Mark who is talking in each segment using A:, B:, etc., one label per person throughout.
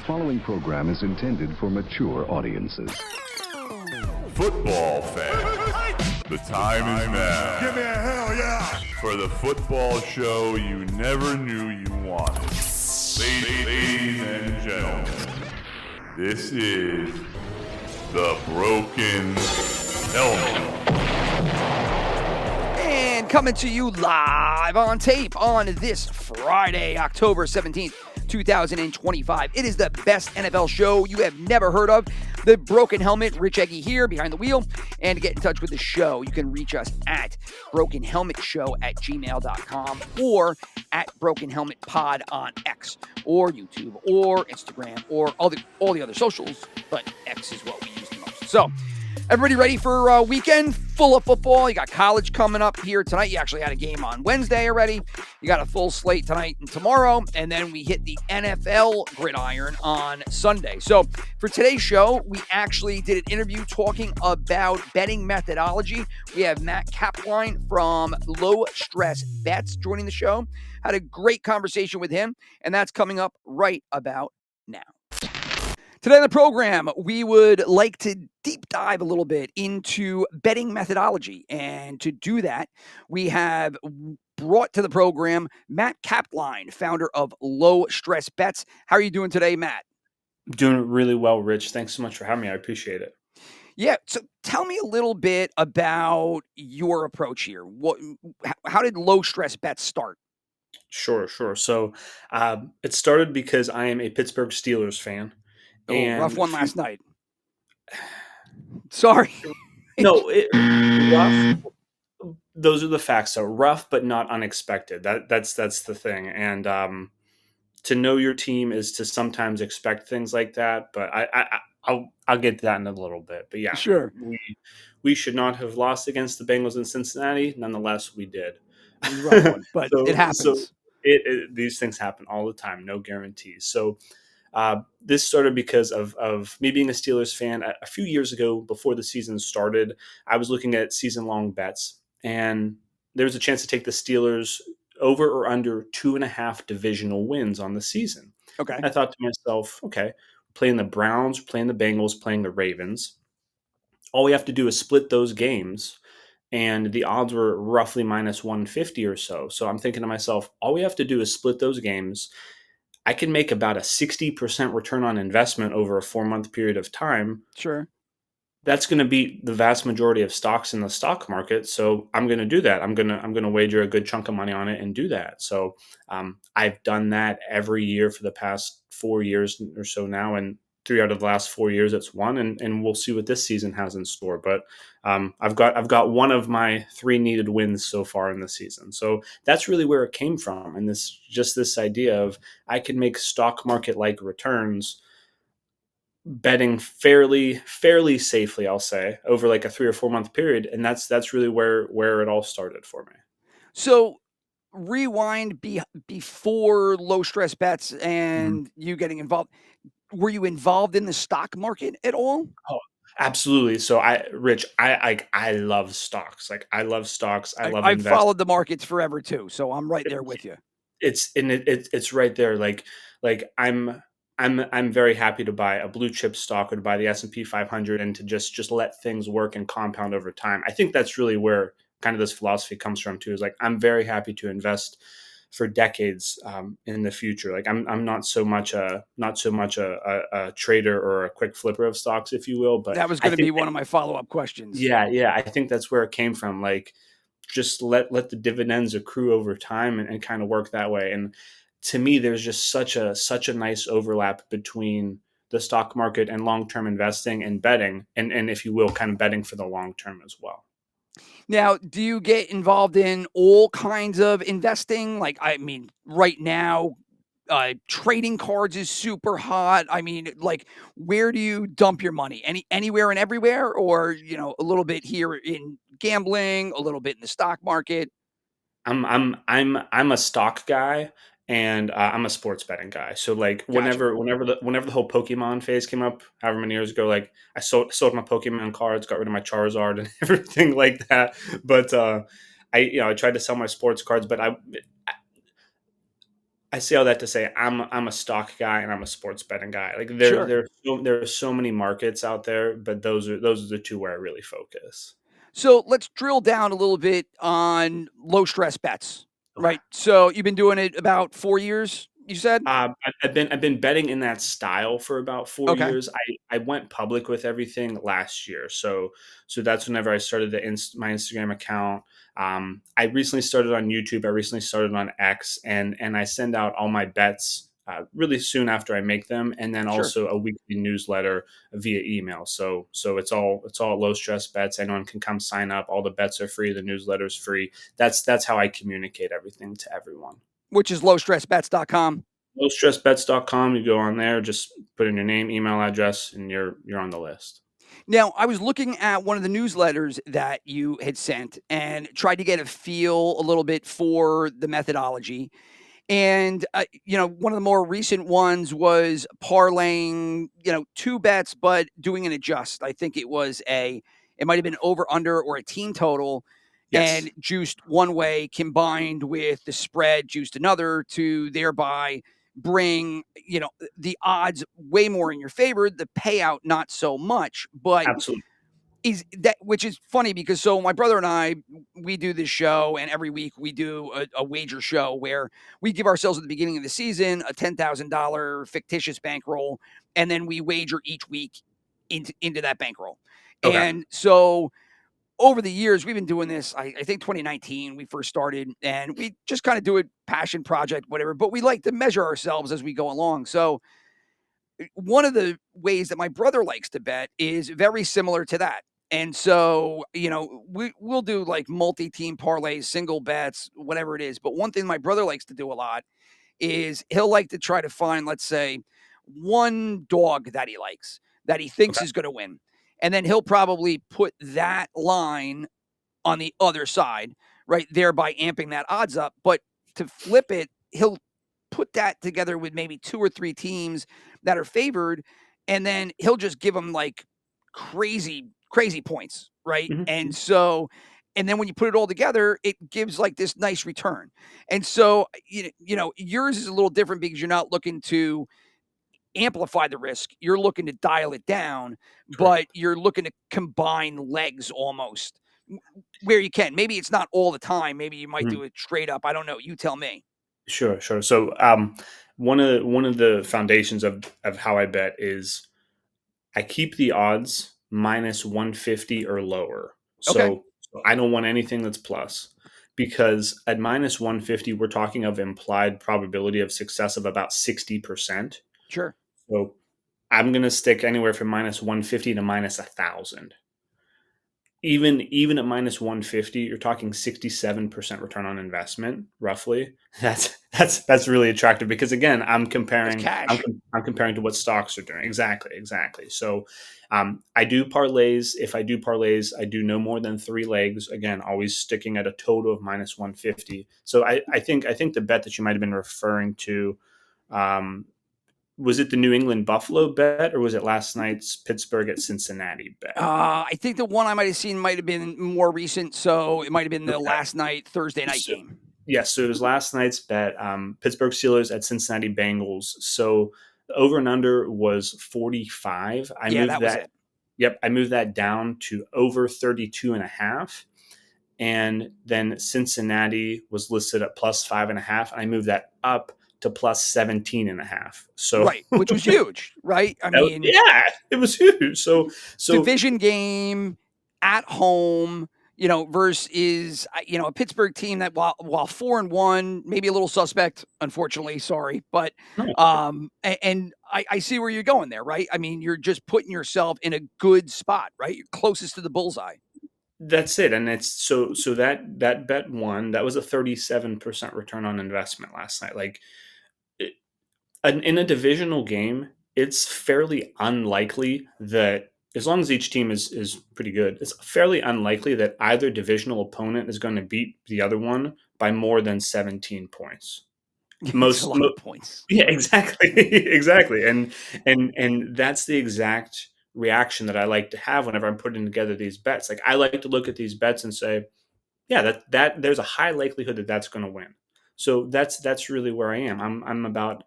A: following program is intended for mature audiences.
B: Football fans, the time is now.
C: Give me a hell yeah!
B: For the football show you never knew you wanted. Ladies and gentlemen, this is the Broken Helmet.
D: And coming to you live on tape on this Friday, October 17th, 2025. It is the best NFL show you have never heard of. The Broken Helmet, Rich Eggy here behind the wheel. And to get in touch with the show, you can reach us at brokenhelmetshow@gmail.com or at Broken Helmet Pod on X or YouTube or Instagram or all the other socials, but X is what we use the most. So, everybody ready for a weekend full of football? You got college coming up here tonight. You actually had a game on Wednesday already. You got a full slate tonight and tomorrow. And then we hit the NFL gridiron on Sunday. So for today's show, we actually did an interview talking about betting methodology. We have Matt Captline from LowStressBets joining the show. Had a great conversation with him, and that's coming up right about now. Today on the program, we would like to deep dive a little bit into betting methodology. And to do that, we have brought to the program Matt Captline, founder of LowStressBets. How are you doing today, Matt?
E: I'm doing really well, Rich. Thanks so much for having me. I appreciate it.
D: Yeah, so tell me a little bit about your approach here. How did LowStressBets start?
E: Sure. So it started because I am a Pittsburgh Steelers fan.
D: Rough one last night. Sorry.
E: No, rough. Those are the facts. So rough, but not unexpected. That's the thing. And to know your team is to sometimes expect things like that. But I'll get to that in a little bit. But yeah,
D: sure.
E: We should not have lost against the Bengals in Cincinnati. Nonetheless, we did.
D: Rough one, but it happens.
E: So these things happen all the time. No guarantees. So. This started because of me being a Steelers fan. A few years ago, before the season started, I was looking at season-long bets, and there was a chance to take the Steelers over or under 2.5 divisional wins on the season.
D: Okay.
E: And I thought to myself, okay, playing the Browns, playing the Bengals, playing the Ravens. All we have to do is split those games, and the odds were roughly minus 150 or so. So I'm thinking to myself, all we have to do is split those games. I can make about a 60% return on investment over a 4-month period of time.
D: Sure.
E: That's going to beat the vast majority of stocks in the stock market. So I'm going to do that. I'm going to wager a good chunk of money on it and do that. So I've done that every year for the past 4 years or so now. And 3 out of the last 4 years, it's won. And we'll see what this season has in store. But I've got one of my 3 needed wins so far in the season. So that's really where it came from. And this idea of I can make stock market like returns betting fairly safely, I'll say, over like a 3 or 4 month period. And that's really where it all started for me.
D: So rewind before LowStressBets and you getting involved. Were you involved in the stock market at all?
E: Oh, absolutely. So Rich, I love stocks. Like I love stocks. I love
D: I've followed the markets forever too. So I'm right there with you.
E: It's right there. Like I'm very happy to buy a blue chip stock or to buy the S&P 500 and to just let things work and compound over time. I think that's really where kind of this philosophy comes from too, is like, I'm very happy to invest for decades in the future. Like I'm not so much a trader or a quick flipper of stocks, if you will. But
D: that was going to be one of my follow-up questions.
E: Yeah. I think that's where it came from. Like just let the dividends accrue over time and kind of work that way. And to me, there's just such a nice overlap between the stock market and long-term investing and betting, and if you will, kind of betting for the long term as well.
D: Now, do you get involved in all kinds of investing? Like, I mean, right now, trading cards is super hot. I mean, like, where do you dump your money? Anywhere and everywhere, or a little bit here in gambling, a little bit in the stock market?
E: I'm a stock guy. And I'm a sports betting guy. So like whenever the whole Pokemon phase came up, however many years ago, like I sold my Pokemon cards, got rid of my Charizard and everything like that. But I tried to sell my sports cards, but I say all that to say I'm a stock guy and I'm a sports betting guy. Like
D: Sure.
E: there are so many markets out there, but those are the two where I really focus.
D: So let's drill down a little bit on low stress bets,
E: Okay.
D: right? So you've been doing it about 4 years, you said?
E: I've been betting in that style for about four
D: Okay,
E: years. I went public with everything last year, so that's whenever I started my Instagram account. I recently started on YouTube. I recently started on X, and I send out all my bets really soon after I make them, and then
D: sure.
E: also a weekly newsletter via email. So it's all low stress bets. Anyone can come sign up. All the bets are free. The newsletter's free. That's how I communicate everything to everyone.
D: Which is lowstressbets.com.
E: LowStressBets.com. You go on there, just put in your name, email address, and you're on the list.
D: Now, I was looking at one of the newsletters that you had sent and tried to get a feel a little bit for the methodology. And, one of the more recent ones was parlaying, two bets, but doing an adjust. I think it might have been over under or a team total
E: Yes,
D: and juiced one way combined with the spread juiced another to thereby bring, the odds way more in your favor, the payout not so much. But
E: absolutely.
D: is that which is funny because so my brother and I, we do this show, and every week we do a wager show where we give ourselves at the beginning of the season a $10,000 fictitious bankroll, and then we wager each week into that bankroll.
E: Okay.
D: And so over the years, we've been doing this. I think 2019 we first started, and we just kind of do it passion project, whatever. But we like to measure ourselves as we go along. So one of the ways that my brother likes to bet is very similar to that. And so, we'll do like multi-team parlays, single bets, whatever it is. But one thing my brother likes to do a lot is he'll like to try to find, let's say, one dog that he likes that he thinks
E: Okay.
D: is going to win. And then he'll probably put that line on the other side, right? Thereby amping that odds up. But to flip it, he'll put that together with maybe two or three teams that are favored, and then he'll just give them like crazy, crazy points, right?
E: Mhm.
D: And then when you put it all together, it gives like this nice return. And so, yours is a little different because you're not looking to amplify the risk. You're looking to dial it down, but
E: Correct.
D: you're looking to combine legs almost where you can. Maybe it's not all the time. Maybe you might
E: Mhm.
D: do it straight up. I don't know. You tell me.
E: Sure, sure. So, one of the foundations of how I bet is I keep the odds minus 150 or lower.
D: Okay.
E: So I don't want anything that's plus because at minus 150, we're talking of implied probability of success of about 60%.
D: Sure.
E: So I'm going to stick anywhere from minus 150 to minus 1,000. Even at minus 150, you're talking 67% return on investment, roughly. That's really attractive because again,
D: That's cash.
E: I'm comparing to what stocks are doing. Exactly. So I do parlays. If I do parlays, I do no more than three legs. Again, always sticking at a total of minus 150. So I think the bet that you might have been referring to, um, was it the New England Buffalo bet or was it last night's Pittsburgh at Cincinnati bet?
D: I think the one I might have seen might have been more recent, so it might have been the
E: Okay.
D: last night Thursday night
E: So,
D: game.
E: yes, so it was last night's bet. Pittsburgh Steelers at Cincinnati Bengals. So the over and under was 45. I
D: Yeah,
E: moved
D: that was
E: that.
D: it.
E: Yep, I moved that down to over 32 and a half. And then Cincinnati was listed at plus 5.5. And I moved that up to plus 17 and a half. So
D: Right, which was huge, right? I mean,
E: yeah, it was huge. So
D: division game at home, versus a Pittsburgh team that while 4-1, maybe a little suspect, unfortunately, sorry, but
E: no,
D: and I see where you're going there, right? I mean, you're just putting yourself in a good spot, right? You're closest to the bullseye.
E: that's it. And it's so that bet won. That was a 37% return on investment last night. Like in a divisional game, it's fairly unlikely that as long as each team is pretty good, it's fairly unlikely that either divisional opponent is going to beat the other one by more than 17 points.
D: It's a lot of points.
E: Yeah, exactly. Exactly. And that's the exact reaction that I like to have whenever I'm putting together these bets. Like I like to look at these bets and say, yeah, that there's a high likelihood that that's going to win. So that's really where I am. I'm about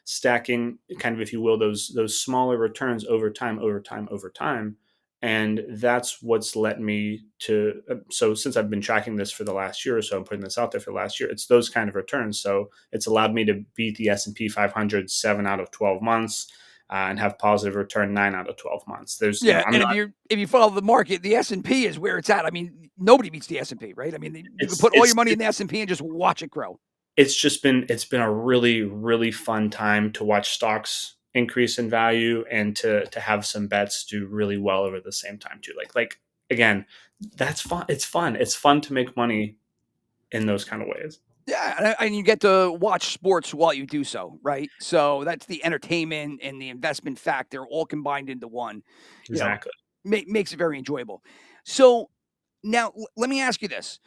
E: stacking, kind of, if you will, those smaller returns over time, and that's what's led me to. So since I've been tracking this for the last year or so, I'm putting this out there for the last year. It's those kind of returns. So it's allowed me to beat the S&P 500 7 out of 12 months. And have positive return 9 out of 12 months. There's,
D: Yeah,
E: I'm
D: and
E: not.
D: if you follow the market, the S&P is where it's at. I mean, nobody beats the S&P, right? I mean, you can
E: It's
D: put all your
E: it's
D: money in the S&P and just watch it grow.
E: it's been a really, really fun time to watch stocks increase in value and to have some bets do really well over the same time too. Like again, that's fun. It's fun to make money in those kind of ways.
D: Yeah, and you get to watch sports while you do so, right? So that's the entertainment and the investment factor all combined into one. You know,
E: Exactly.
D: makes it very enjoyable. So now let me ask you this: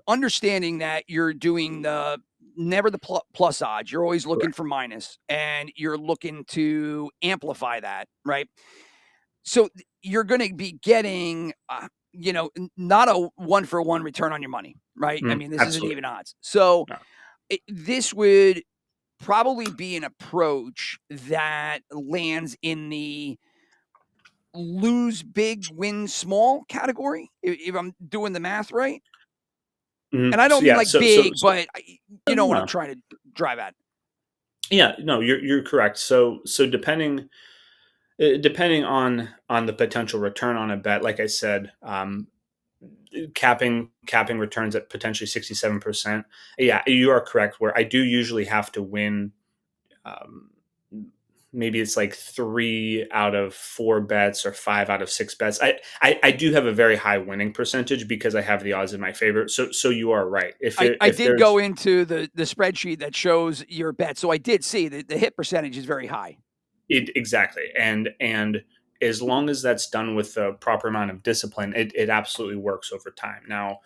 D: understanding that you're doing the never the plus odds, you're always looking
E: Correct.
D: for minus, and you're looking to amplify that, right? So you're going to be getting, not a 1-for-1 return on your money, right? I mean, this isn't
E: Absolutely.
D: even odds. So
E: No.
D: this would probably be an approach that lands in the lose big, win small category, if I'm doing the math right. And I
E: So
D: don't mean
E: yeah,
D: like
E: so
D: big, but you know what I'm
E: no.
D: trying to drive at.
E: Yeah, no, you're correct. So depending on the potential return on a bet, like I said, capping returns at potentially 67%. Yeah, you are correct. Where I do usually have to win, um, maybe it's like 3 out of 4 bets or 5 out of 6 bets. I do have a very high winning percentage because I have the odds in my favor. So you are right.
D: I
E: If
D: did go
E: there's
D: into the spreadsheet that shows your bet, so I did see that the hit percentage is very high.
E: exactly, and as long as that's done with the proper amount of discipline, it absolutely works over time. Now,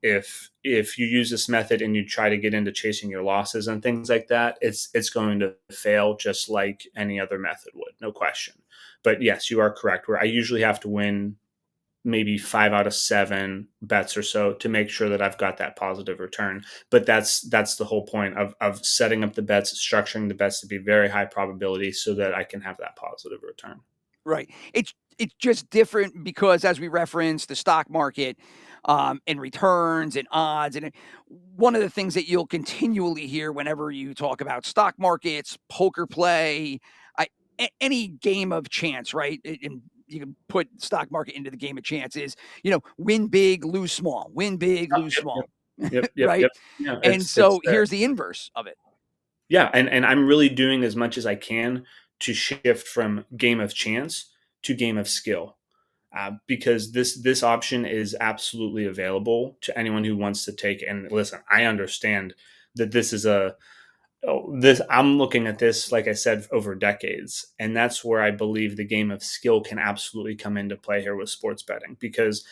E: if you use this method and you try to get into chasing your losses and things like that, it's going to fail just like any other method would, no question. But yes, you are correct. Where I usually have to win maybe 5 out of 7 bets or so to make sure that I've got that positive return. But that's the whole point of setting up the bets, structuring the bets to be very high probability so that I can have that positive return.
D: Right. It's just different because as we referenced the stock market, and returns and odds, and one of the things that you'll continually hear whenever you talk about stock markets, poker play, any game of chance, right? And you can put stock market into the game of chance is, win big, lose small, win big,
E: Oh,
D: lose
E: yep, yep,
D: small,
E: yep, yep,
D: right?
E: yep. Yeah,
D: And
E: it's
D: so
E: there.
D: here's the inverse of it.
E: Yeah, and I'm really doing as much as I can to shift from game of chance to game of skill. Because this option is absolutely available to anyone who wants to take it. And listen, I understand that this is a this I'm looking at this, like I said, over decades, and that's where I believe the game of skill can absolutely come into play here with sports betting, because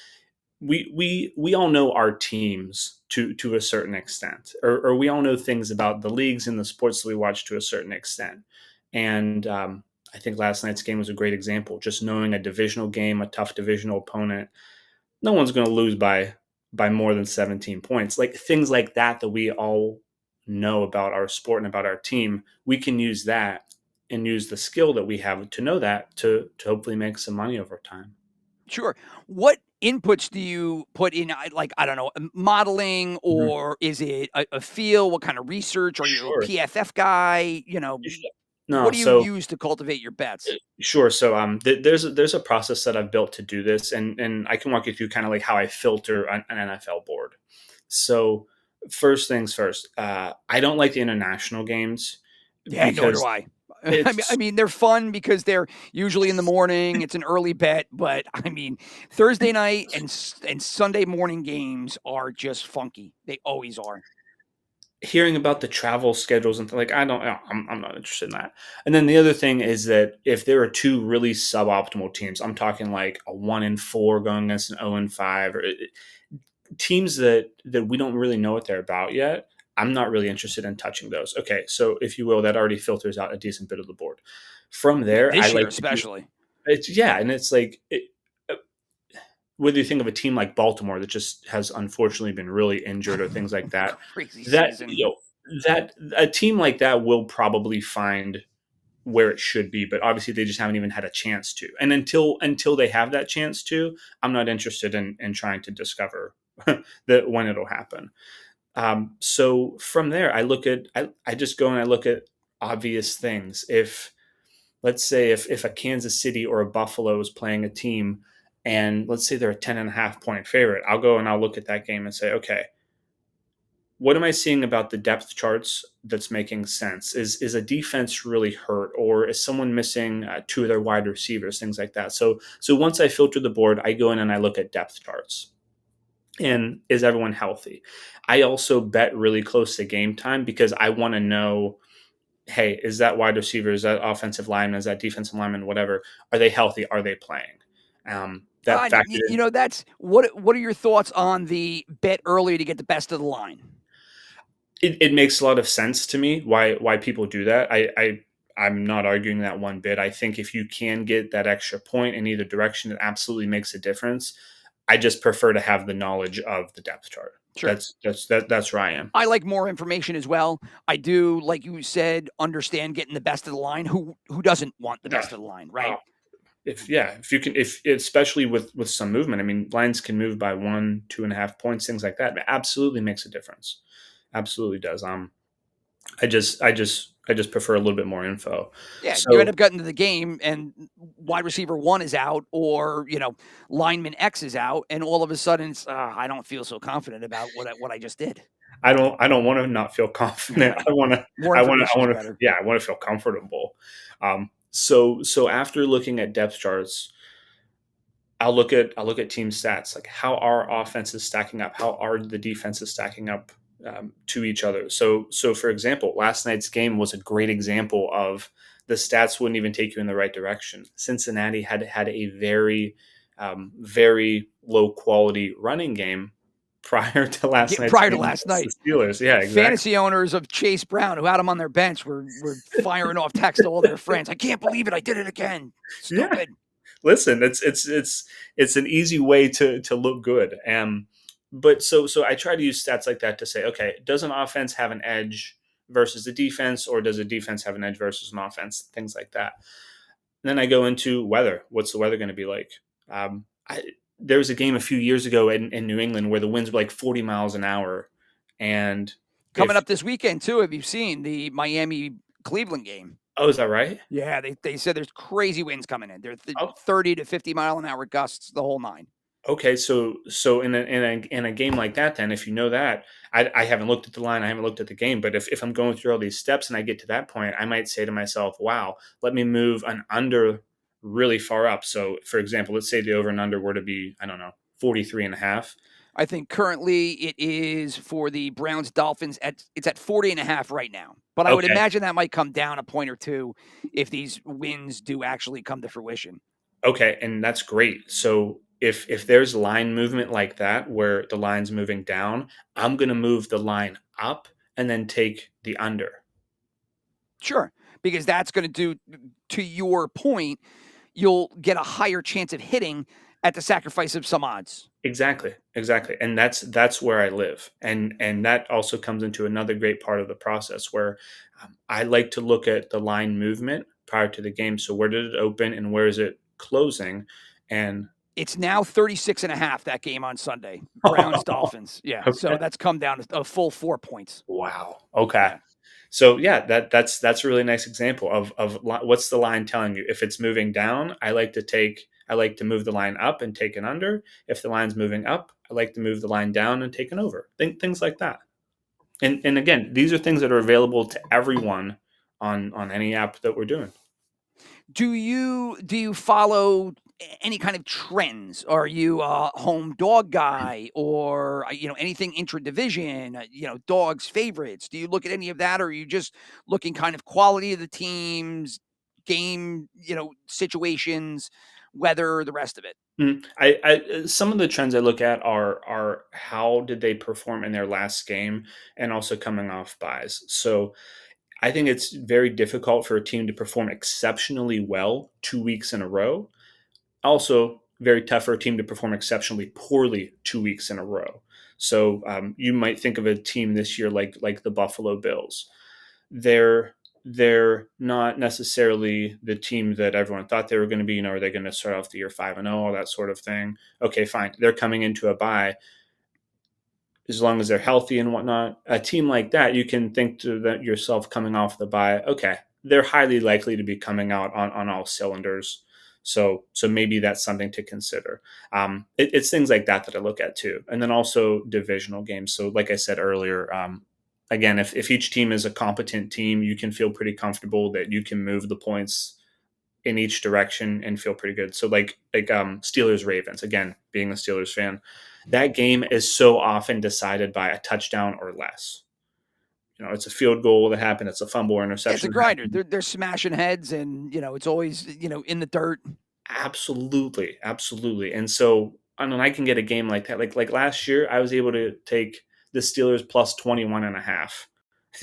E: we all know our teams to a certain extent, or we all know things about the leagues and the sports that we watch to a certain extent. And I think last night's game was a great example. Just knowing a divisional game, a tough divisional opponent, no one's going to lose by more than 17 points. Like things like that we all know about our sport and about our team, we can use that and use the skill that we have to know that to hopefully make some money over time.
D: Sure. What inputs do you put in? Like, I don't know, modeling,
E: Mhm.
D: or is it a feel? What kind of research? Are you a
E: Sure.
D: PFF guy?
E: No,
D: What do you
E: so
D: use to cultivate your bets?
E: sure. So there's a process that I've built to do this, and I can walk you through kind of like how I filter an NFL board. So first things first, I don't like the international games
D: Yeah, nor do
E: because
D: I. I
E: it's
D: mean, they're fun because they're usually in the morning. It's an early bet, but I mean, Thursday night and Sunday morning games are just funky. They always are.
E: hearing about the travel schedules and like I don't know, I'm not interested in that. And then the other thing is that if there are two really suboptimal teams, I'm talking like a 1-4 going against an 0-5, or teams that we don't really know what they're about yet. I'm not really interested in touching those. Okay, so if you will, that already filters out a decent bit of the board. From there, I
D: This year,
E: like to do
D: especially.
E: it's yeah, and it's like whether you think of a team like Baltimore that just has unfortunately been really injured or things like that,
D: Crazy
E: that
D: season.
E: you know that a team like that will probably find where it should be, but obviously they just haven't even had a chance to. And until they have that chance to, I'm not interested in trying to discover that when it'll happen. So from there, I just go and I look at obvious things. If let's say if a Kansas City or a Buffalo is playing a team and let's say they're a 10.5 point favorite, I'll go and I'll look at that game and say, okay, what am I seeing about the depth charts that's making sense? Is a defense really hurt, or is someone missing two of their wide receivers, things like that? So once I filter the board, I go in and I look at depth charts. And is everyone healthy? I also bet really close to game time because I want to know, hey, is that wide receiver, is that offensive lineman, is that defensive lineman, whatever, are they healthy? Are they playing? That factored in.
D: That's what are your thoughts on the bet early to get the best of the line?
E: It makes a lot of sense to me why people do that. I'm not arguing that one bit. I think if you can get that extra point in either direction, it absolutely makes a difference. I just prefer to have the knowledge of the depth chart.
D: Sure.
E: That's where I am.
D: I like more information as well. I do, like you said, understand getting the best of the line. Who doesn't want the best of the line, right?
E: If you can, if especially with some movement, I mean, lines can move by 1, 2.5 points, things like that. It absolutely makes a difference. Absolutely does. I just prefer a little bit more info.
D: Yeah, you end
E: So
D: up getting to the game and wide receiver 1 is out, or lineman X is out, and all of a sudden it's I don't feel so confident about what I just did.
E: I don't want to not feel confident.
D: Right. More information is better.
E: Yeah, I want to feel comfortable. So after looking at depth charts, I'll look at team stats, like how are offenses stacking up, how are the defenses stacking up to each other. So for example, last night's game was a great example of the stats wouldn't even take you in the right direction. Cincinnati had a very low quality running game prior to last night's
D: Prior to
E: game
D: last
E: against
D: night.
E: the Steelers. Yeah, exactly.
D: Fantasy owners of Chase Brown who had him on their bench were firing off text to all their friends. I can't believe it. I did it again. Stupid.
E: Yeah. Listen, it's an easy way to look good. But so I try to use stats like that to say, okay, does an offense have an edge versus the defense, or does a defense have an edge versus an offense? Things like that. And then I go into weather. What's the weather going to be like? There was a game a few years ago in New England where the winds were like 40 miles an hour, and
D: coming up this weekend too. Have you seen the Miami Cleveland game?
E: Oh, is that right?
D: Yeah, they said there's crazy winds coming in. They're 30 to 50 mile an hour gusts, the whole nine.
E: Okay, so in a game like that, then if you know that, I haven't looked at the line, I haven't looked at the game, but if I'm going through all these steps and I get to that point, I might say to myself, wow, let me move an under really far up. So for example, let's say the over and under were to be, I don't know, 43.5.
D: I think currently it is for the Browns Dolphins it's at 40.5 right now. But I would imagine that might come down a point or two if these wins do actually come to fruition.
E: Okay, and that's great. So if there's line movement like that where the line's moving down, I'm going to move the line up and then take the under.
D: Sure, because that's going to do, to your point, you'll get a higher chance of hitting at the sacrifice of some odds.
E: Exactly. And that's where I live. And that also comes into another great part of the process where I like to look at the line movement prior to the game. So where did it open and where is it closing? And
D: it's now 36.5, that game on Sunday. Browns Dolphins. Yeah. Okay. So that's come down to a full 4 points.
E: Wow. Okay. Yeah. So yeah, that's a really nice example of what's the line telling you. If it's moving down, I like to move the line up and take an under. If the line's moving up, I like to move the line down and take an over. Things like that. And again, these are things that are available to everyone on any app that we're doing.
D: Do you follow any kind of trends? Are you a home dog guy, or anything intra-division? Dogs favorites. Do you look at any of that, or are you just looking kind of quality of the teams, game, situations, weather, the rest of it?
E: I some of the trends I look at are how did they perform in their last game, and also coming off buys. So I think it's very difficult for a team to perform exceptionally well 2 weeks in a row. Also, very tough for a team to perform exceptionally poorly 2 weeks in a row. So you might think of a team this year like the Buffalo Bills. They're not necessarily the team that everyone thought they were going to be. Are they going to start off the year 5-0, all that sort of thing? Okay, fine. They're coming into a bye. As long as they're healthy and whatnot, a team like that, you can think to that yourself coming off the bye, okay, they're highly likely to be coming out on all cylinders. So maybe that's something to consider. It's things like that I look at too. And then also divisional games. So like I said earlier, again, if each team is a competent team, you can feel pretty comfortable that you can move the points in each direction and feel pretty good. So like Steelers Ravens, again, being a Steelers fan, that game is so often decided by a touchdown or less. It's a field goal that happened. It's a fumble or
D: Yeah, it's a
E: interception.
D: grinder. They're smashing heads, and it's always in the dirt.
E: Absolutely, absolutely. And so I can get a game like that. Like last year, I was able to take the Steelers plus 21.5.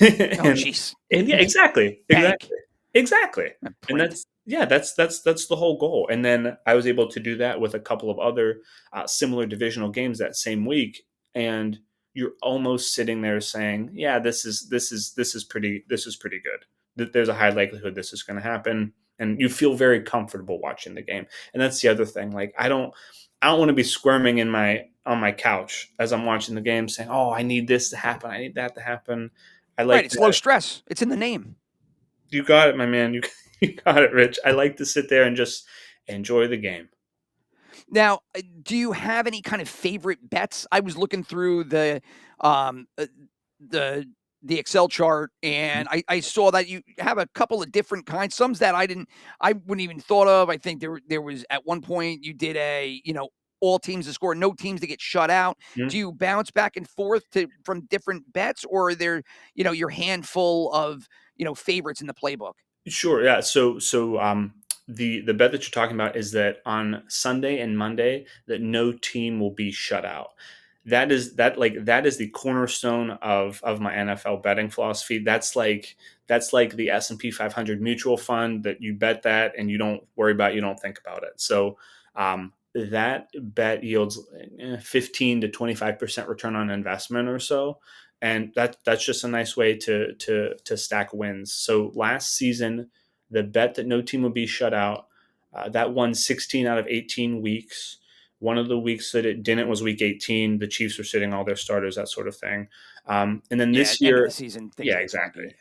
D: Oh,
E: and
D: jeez.
E: and yeah, exactly.
D: Bank.
E: Exactly. And
D: Print.
E: that's the whole goal. And then I was able to do that with a couple of other similar divisional games that same week. And you're almost sitting there saying, yeah, this is pretty good. There's a high likelihood this is going to happen. And you feel very comfortable watching the game. And that's the other thing. Like I don't want to be squirming on my couch as I'm watching the game saying, oh, I need this to happen. I need that to happen.
D: Right. It's low stress. It's in the name.
E: You got it, my man. You got it, Rich. I like to sit there and just enjoy the game.
D: Now, do you have any kind of favorite bets? I was looking through the the Excel chart, and I saw that you have a couple of different kinds. Some that I wouldn't even thought of. I think there was at one point you did a all teams to score, no teams to get shut out.
E: Mm-hmm.
D: Do you bounce back and forth from different bets, or are there your handful of favorites in the playbook?
E: Sure. Yeah. So the bet that you're talking about is that on Sunday and Monday that no team will be shut out. That is the cornerstone of my NFL betting philosophy. That's like the S&P 500 mutual fund that you bet that and you don't think about it. So that bet yields 15 to 25% return on investment or so. And that's just a nice way to stack wins. So last season, the bet that no team would be shut out, that won 16 out of 18 weeks. One of the weeks that it didn't was week 18. The Chiefs were sitting all their starters, that sort of thing. And then this year,
D: end of the season,
E: yeah, exactly.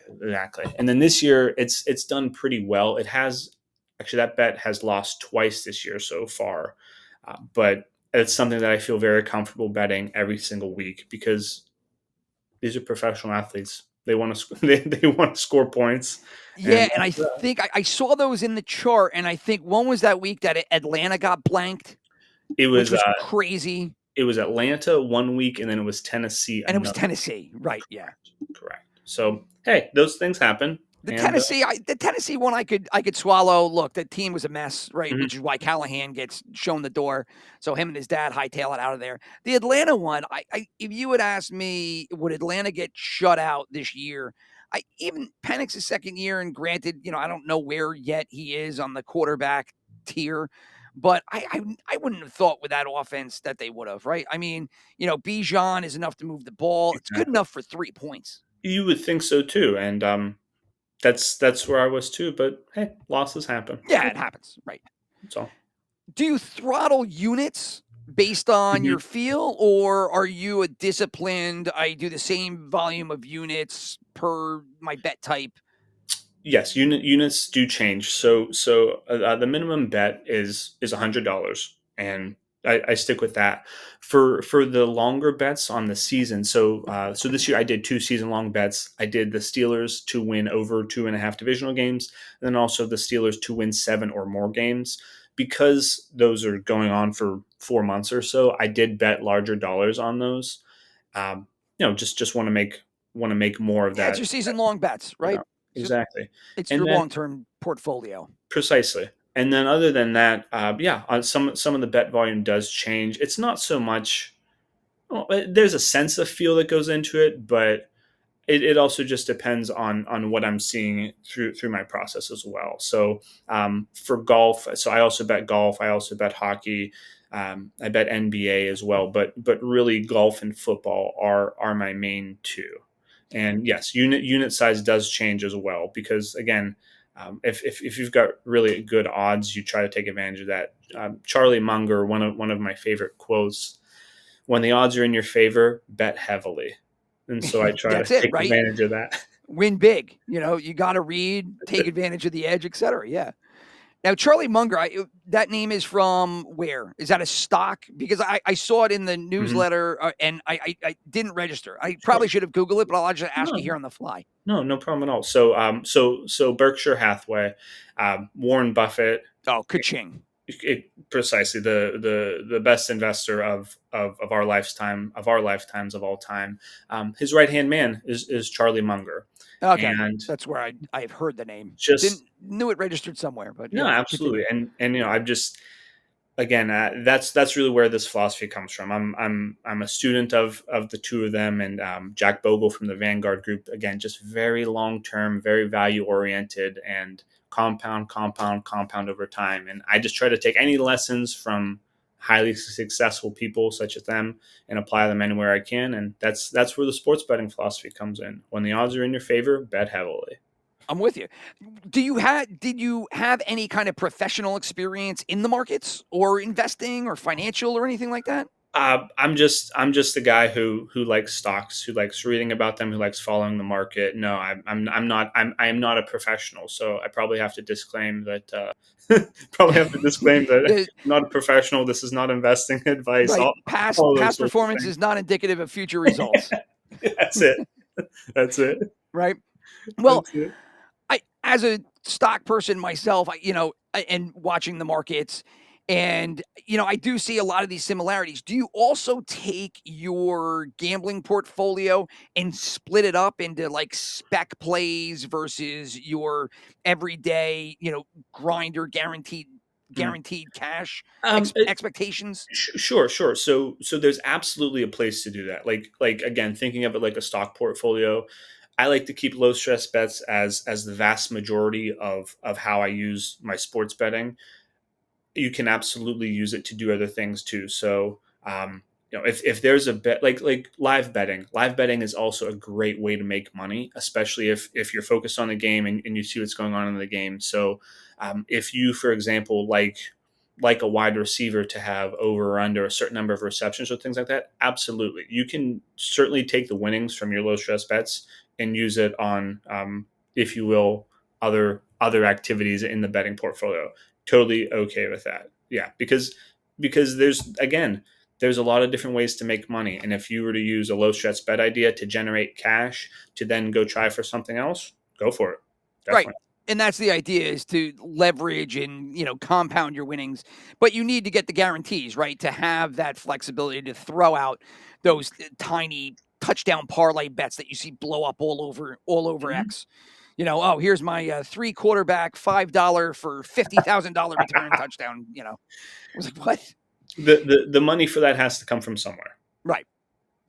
E: And then this year, it's done pretty well. It has actually that bet has lost twice this year so far, but it's something that I feel very comfortable betting every single week because these are professional athletes. They want to they want to score points.
D: Yeah, and I think I saw those in the chart, and I think one was that week that Atlanta got blanked.
E: It was,
D: which was crazy.
E: It was Atlanta one week, and then it was Tennessee.
D: And it was Tennessee, right? Yeah,
E: correct. So hey, those things happen.
D: The Tennessee one I could swallow. Look, the team was a mess, right?
E: Mm-hmm.
D: Which is why Callahan gets shown the door. So him and his dad hightail it out of there. The Atlanta one, if you had asked me, would Atlanta get shut out this year? Even Penix's second year, and granted, I don't know where yet he is on the quarterback tier, but I wouldn't have thought with that offense that they would have, right? I mean, Bijan is enough to move the ball. It's good enough for 3 points.
E: You would think so too, and that's where I was too. But hey, losses happen.
D: Yeah, it happens, right?
E: That's all.
D: Do you throttle units based on your feel, or are you a disciplined? I do the same volume of units per my bet type.
E: Yes, units do change. So the minimum bet is $100, and I stick with that for the longer bets on the season. So this year I did 2 season long bets. I did the Steelers to win over 2.5 divisional games, and then also the Steelers to win 7 or more games. Because those are going on for 4 months or so, I did bet larger dollars on those. Just want to make more of that.
D: It's your season long bets, right?
E: Exactly.
D: It's your long-term portfolio.
E: Precisely. And then other than that, some of the bet volume does change. It's not so much, there's a sense of feel that goes into it, but It also just depends on what I'm seeing through my process as well. So for golf, so I also bet golf. I also bet hockey. I bet NBA as well. But really, golf and football are my main two. And yes, unit size does change as well because again, if you've got really good odds, you try to take advantage of that. Charlie Munger, one of my favorite quotes: "When the odds are in your favor, bet heavily." And so I try to
D: That's it,
E: take
D: right?
E: advantage of that.
D: Win big. You got to read, take advantage of the edge, etc. Yeah. Now, Charlie Munger, that name is from where? Is that a stock? Because I saw it in the
E: Mhm.
D: newsletter and I didn't register. I
E: Sure.
D: probably should have Googled it, but I'll just ask you
E: No,
D: here on the fly.
E: no problem at all. So Berkshire Hathaway, Warren Buffett,
D: Oh, ka-ching.
E: precisely the best investor of our lifetimes of all time. His right hand man is Charlie Munger,
D: Okay.
E: and
D: That's where I've heard the name. Didn't
E: just
D: knew it registered somewhere, but
E: no,
D: yeah,
E: absolutely,
D: continue.
E: and I've just again, that's really where this philosophy comes from. I'm a student of the two of them, and Jack Bogle from the Vanguard Group. Again, just very long term, very value oriented, and compound over time. And I just try to take any lessons from highly successful people such as them and apply them anywhere I can. And that's where the sports betting philosophy comes in. When the odds are in your favor, bet heavily.
D: I'm with you. Did you have any kind of professional experience in the markets or investing or financial or anything like that?
E: I'm just a guy who likes stocks, who likes reading about them, who likes following the market. No, I am not a professional, so I probably have to disclaim that. I'm
D: The
E: not a professional. This is not investing advice.
D: right past
E: All those
D: past
E: sorts of
D: performance
E: things.
D: is not indicative of future results,
E: That's it. That's it.
D: right? Well,
E: That's it.
D: I as a stock person myself, and watching the markets, and I do see a lot of these similarities. Do you also take your gambling portfolio and split it up into like spec plays versus your everyday, grinder
E: Mm.
D: guaranteed cash
E: It,
D: expectations?
E: Sure. So there's absolutely a place to do that. Like again, thinking of it like a stock portfolio, I like to keep low stress bets as the vast majority of how I use my sports betting. You can absolutely use it to do other things too. So if there's a bet like live betting is also a great way to make money, especially if you're focused on the game and you see what's going on in the game. So if you, for example, like a wide receiver to have over or under a certain number of receptions or things like that, absolutely. You can certainly take the winnings from your low stress bets and use it on, if you will, other activities in the betting portfolio. Totally okay with that. Yeah, because there's a lot of different ways to make money, and if you were to use a low stress bet idea to generate cash to then go try for something else, go for it.
D: Right.
E: Definitely.
D: And that's the idea, is to leverage and, compound your winnings, but you need to get the guarantees, right? To have that flexibility to throw out those tiny touchdown parlay bets that you see blow up all over
E: Mhm.
D: X. Oh, here's my 3 quarterback $5 for $50,000 return touchdown. I was like, what?
E: The money for that has to come from somewhere.
D: Right,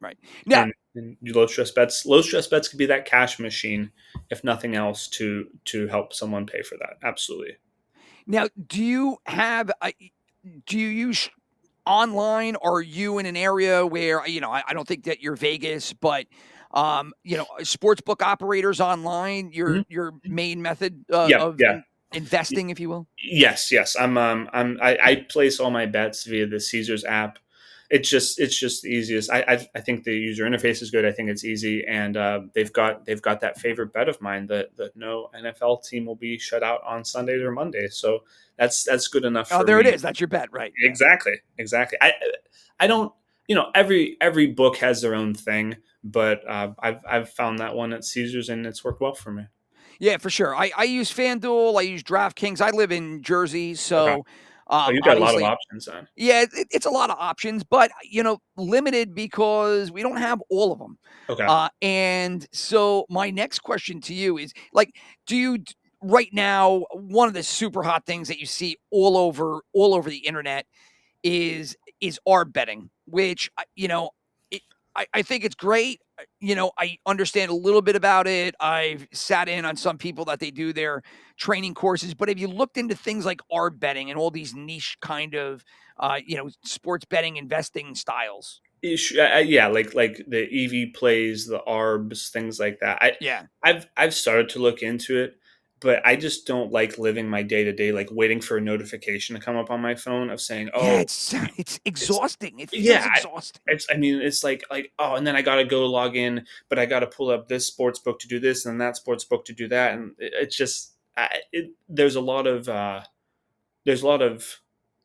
D: right. Now,
E: And low stress bets could be that cash machine, if nothing else, to help someone pay for that. Absolutely.
D: now, do you use online? Are you in an area where, I don't think that you're Vegas, but sports book operators online, your
E: Mhm.
D: your main method
E: Yeah,
D: of
E: yeah.
D: investing, if you will?
E: Yes. I place all my bets via the Caesars app. It's just the easiest. I think the user interface is good. I think it's easy, and they've got that favorite bet of mine that no NFL team will be shut out on Sundays or Mondays. So that's good enough
D: Oh,
E: for
D: there it
E: me.
D: is. That's your bet, right? Yeah.
E: Exactly. I don't every book has their own thing, but I've found that one at Caesars and it's worked well for me.
D: Yeah, for sure. I use FanDuel. I use DraftKings. I live in Jersey,
E: Okay.
D: so
E: Oh, you've got a lot of
D: obviously,
E: options then.
D: yeah, it's a lot of options, but limited because we don't have all of them.
E: Okay.
D: And so my next question to you is like, do you right now, one of the super hot things that you see all over the internet is Arb betting, which it, I think it's great. I understand a little bit about it. I've sat in on some people that they do their training courses, but have you looked into things like Arb betting and all these niche kind of, sports betting investing styles?
E: Yeah, like the EV plays, the ARBs, things like that.
D: Yeah.
E: I've started to look into it, but I just don't like living my day to day, like waiting for a notification to come up on my phone of saying,
D: Yeah,
E: "Oh,
D: it's
E: it's
D: exhausting. It feels
E: yeah."
D: exhausting.
E: I mean, it's like oh, and then I gotta go log in, but I gotta pull up this sports book to do this and that sports book to do that, and it's just there's a lot of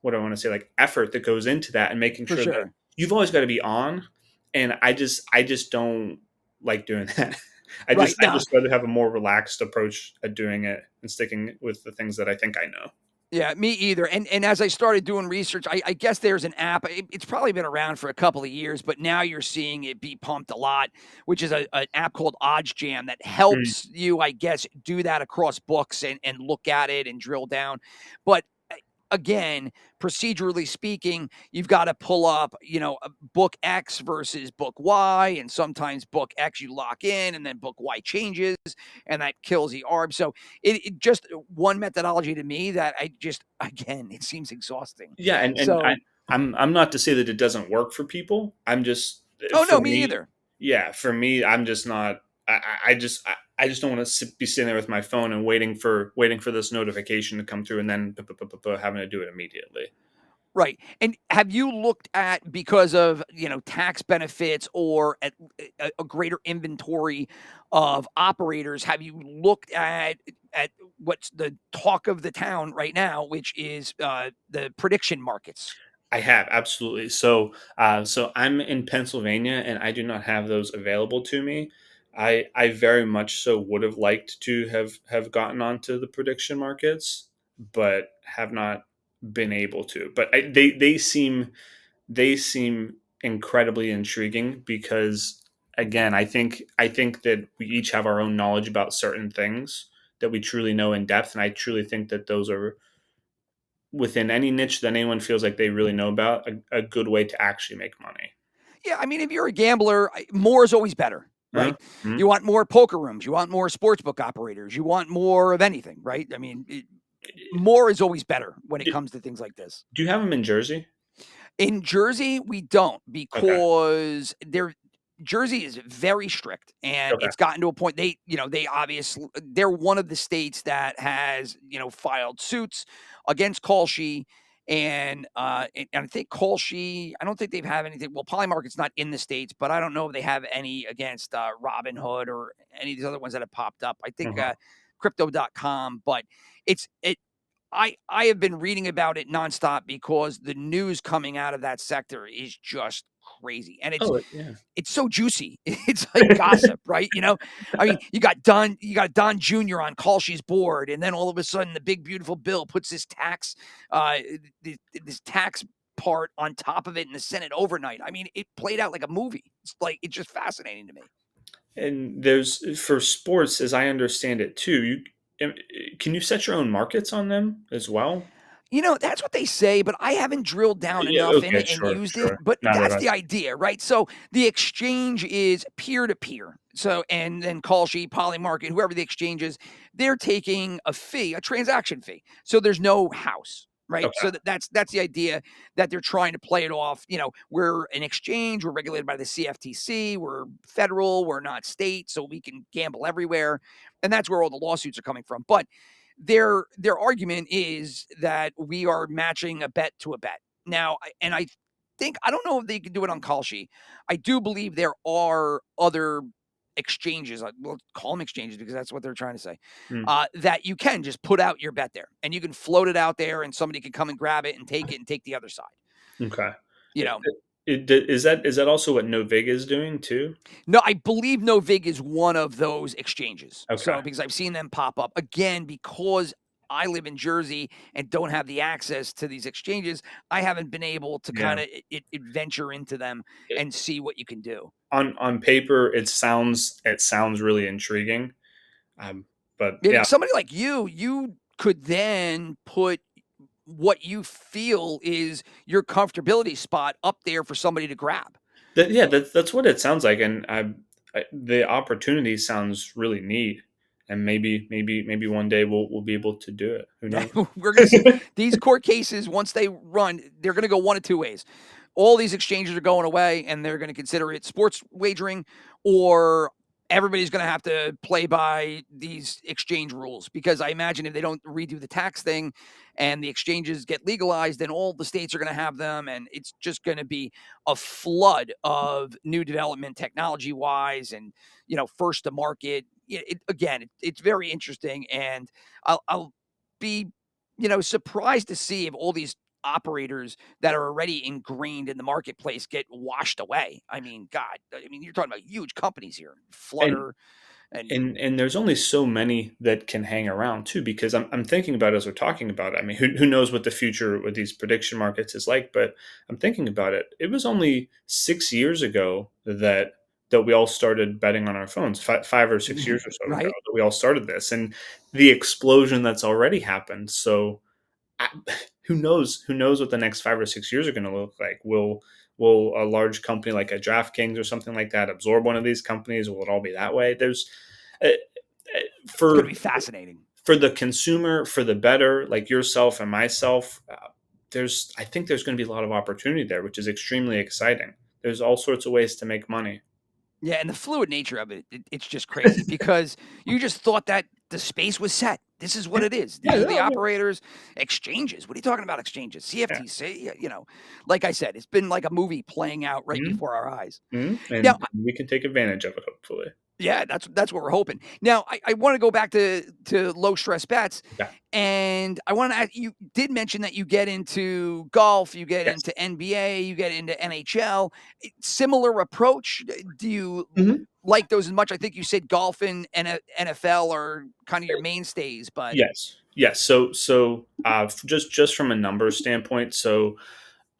E: what I want to say, like effort that goes into that and making
D: For
E: sure that
D: sure.
E: you've always got to be on. And I just don't like doing that.
D: Right.
E: I
D: Now,
E: just rather have a more relaxed approach at doing it and sticking with the things that I think I know.
D: yeah, me either. And as I started doing research, I guess there's an app. It's probably been around for a couple of years, but now you're seeing it be pumped a lot, which is an app called Odds Jam that
E: Mm.
D: helps you, I guess, do that across books and look at it and drill down. But again, procedurally speaking, you've got to pull up, a book X versus book Y, and sometimes book X you lock in, and then book Y changes, and that kills the ARB. So it just one methodology to me that I just again it seems exhausting.
E: Yeah, and
D: So
E: I'm not to say that it doesn't work for people. I'm just
D: oh
E: for
D: no, me
E: me,
D: either.
E: yeah, for me, I'm just not. I just don't want to be sitting there with my phone and waiting for this notification to come through and then having to do it immediately.
D: Right. And have you looked at because of, tax benefits or a greater inventory of operators, have you looked at what's the talk of the town right now, which is the prediction markets?
E: I have absolutely. So I'm in Pennsylvania, and I do not have those available to me. I very much so would have liked to have gotten onto the prediction markets, but have not been able to. But they seem incredibly intriguing because again, I think that we each have our own knowledge about certain things that we truly know in depth, and I truly think that those are within any niche that anyone feels like they really know about a good way to actually make money.
D: Yeah, I mean, if you're a gambler, more is always better,
E: Huh?
D: right?
E: Mhm.
D: You want more poker rooms, you want more sportsbook operators, you want more of anything, right? I mean, more is always better when it
E: Do,
D: comes to things like this.
E: do you have them in Jersey?
D: In Jersey, we don't
E: Okay.
D: because Jersey is very strict, and
E: Okay.
D: it's gotten to a point they obviously they're one of the states that has, filed suits against Kalshi and I think Kalshi, I don't think they've have anything. Well, Polymarket's not in the states, but I don't know if they have any against Robin Hood or any of these other ones that have popped up. I think
E: Uh-huh.
D: crypto.com, but I have been reading about it nonstop because the news coming out of that sector is just crazy, and it's
E: Oh, yeah.
D: it's so juicy. It's like gossip, right? I mean, you got Don Jr. on Kalshi's board, and then all of a sudden, the big beautiful bill puts uh, this tax part on top of it in the Senate overnight. I mean, it played out like a movie. It's just fascinating to me.
E: And there's for sports, as I understand it too. Can you set your own markets on them as well?
D: That's what they say, but I haven't drilled down
E: Yeah.
D: enough in
E: Okay.
D: it and
E: Sure.
D: used it.
E: Sure.
D: But
E: Not
D: that's
E: right.
D: the idea, right? So the exchange is peer to peer. So, and then Kalshi, Polymarket, whoever the exchange is, they're taking a fee, a transaction fee. So there's no house, right?
E: Okay.
D: So that's the idea that they're trying to play it off. We're an exchange, we're regulated by the CFTC, we're federal, we're not state, so we can gamble everywhere. And that's where all the lawsuits are coming from. But their argument is that we are matching a bet to a bet. Now, I think I don't know if they can do it on Kalshi. I do believe there are other exchanges, we'll call them exchanges because that's what they're trying to say,
E: Hmm.
D: that you can just put out your bet there and you can float it out there and somebody can come and grab it and take the other side.
E: Okay.
D: You
E: It,
D: know,
E: is that also what Novig is doing too?
D: No, I believe Novig is one of those exchanges.
E: Okay.
D: So because I've seen them pop up again because I live in Jersey and don't have the access to these exchanges, I haven't been able to
E: Yeah.
D: kind of venture into them and see what you can do.
E: On paper, it sounds really intriguing. Um, but
D: Maybe
E: yeah,
D: somebody like you could then put what you feel is your comfortability spot up there for somebody to grab.
E: that's what it sounds like, and The opportunity sounds really neat, and maybe one day we'll be able to do it. Who knows?
D: We're going to see these court cases. Once they run, they're going to go one of two ways. All these exchanges are going away, and they're going to consider it sports wagering, or everybody's going to have to play by these exchange rules. Because I imagine if they don't redo the tax thing and the exchanges get legalized, then all the states are going to have them, and it's just going to be a flood of new development technology wise and first to market. It's very interesting, and I'll be surprised to see if all these operators that are already ingrained in the marketplace get washed away. I mean, God, you're talking about huge companies here,
E: And
D: Flutter and
E: and there's only so many that can hang around too, because I'm thinking about it as we're talking about it. I mean, who knows what the future with these prediction markets is like? But I'm thinking about it. It was only 6 years ago that we all started betting on our phones. 5 or 6 years or so ago
D: right.
E: that we all started this, and the explosion that's already happened. So I, who knows? Who knows what the next 5 or 6 years are going to look like? Will a large company like a DraftKings or something like that absorb one of these companies? Will it all be that way? There's uh,
D: It's going to
E: for
D: be fascinating.
E: for the consumer, for the bettor, like yourself and myself. I think there's going to be a lot of opportunity there, which is extremely exciting. There's all sorts of ways to make money.
D: Yeah, and the fluid nature of it's just crazy because you just thought that the space was set. This is what
E: Yeah,
D: it is.
E: yeah,
D: These are the
E: yeah,
D: operators, exchanges. What are you talking about exchanges?
E: yeah.
D: CFTC, like I said, it's been like a movie playing out right
E: Mhm,
D: before our eyes.
E: mhm.
D: Now,
E: And we can take advantage of it, hopefully.
D: yeah, that's what we're hoping. Now, I want to go back to low stress bets,
E: Yeah.
D: and I want to ask. You did mention that you get into golf, you get
E: Yes.
D: into NBA, you get into NHL. Similar approach. Do you
E: Mhm.
D: like those as much? I think you said golf and NFL are kind of your mainstays, but
E: Yes. Yes. Just from a numbers standpoint,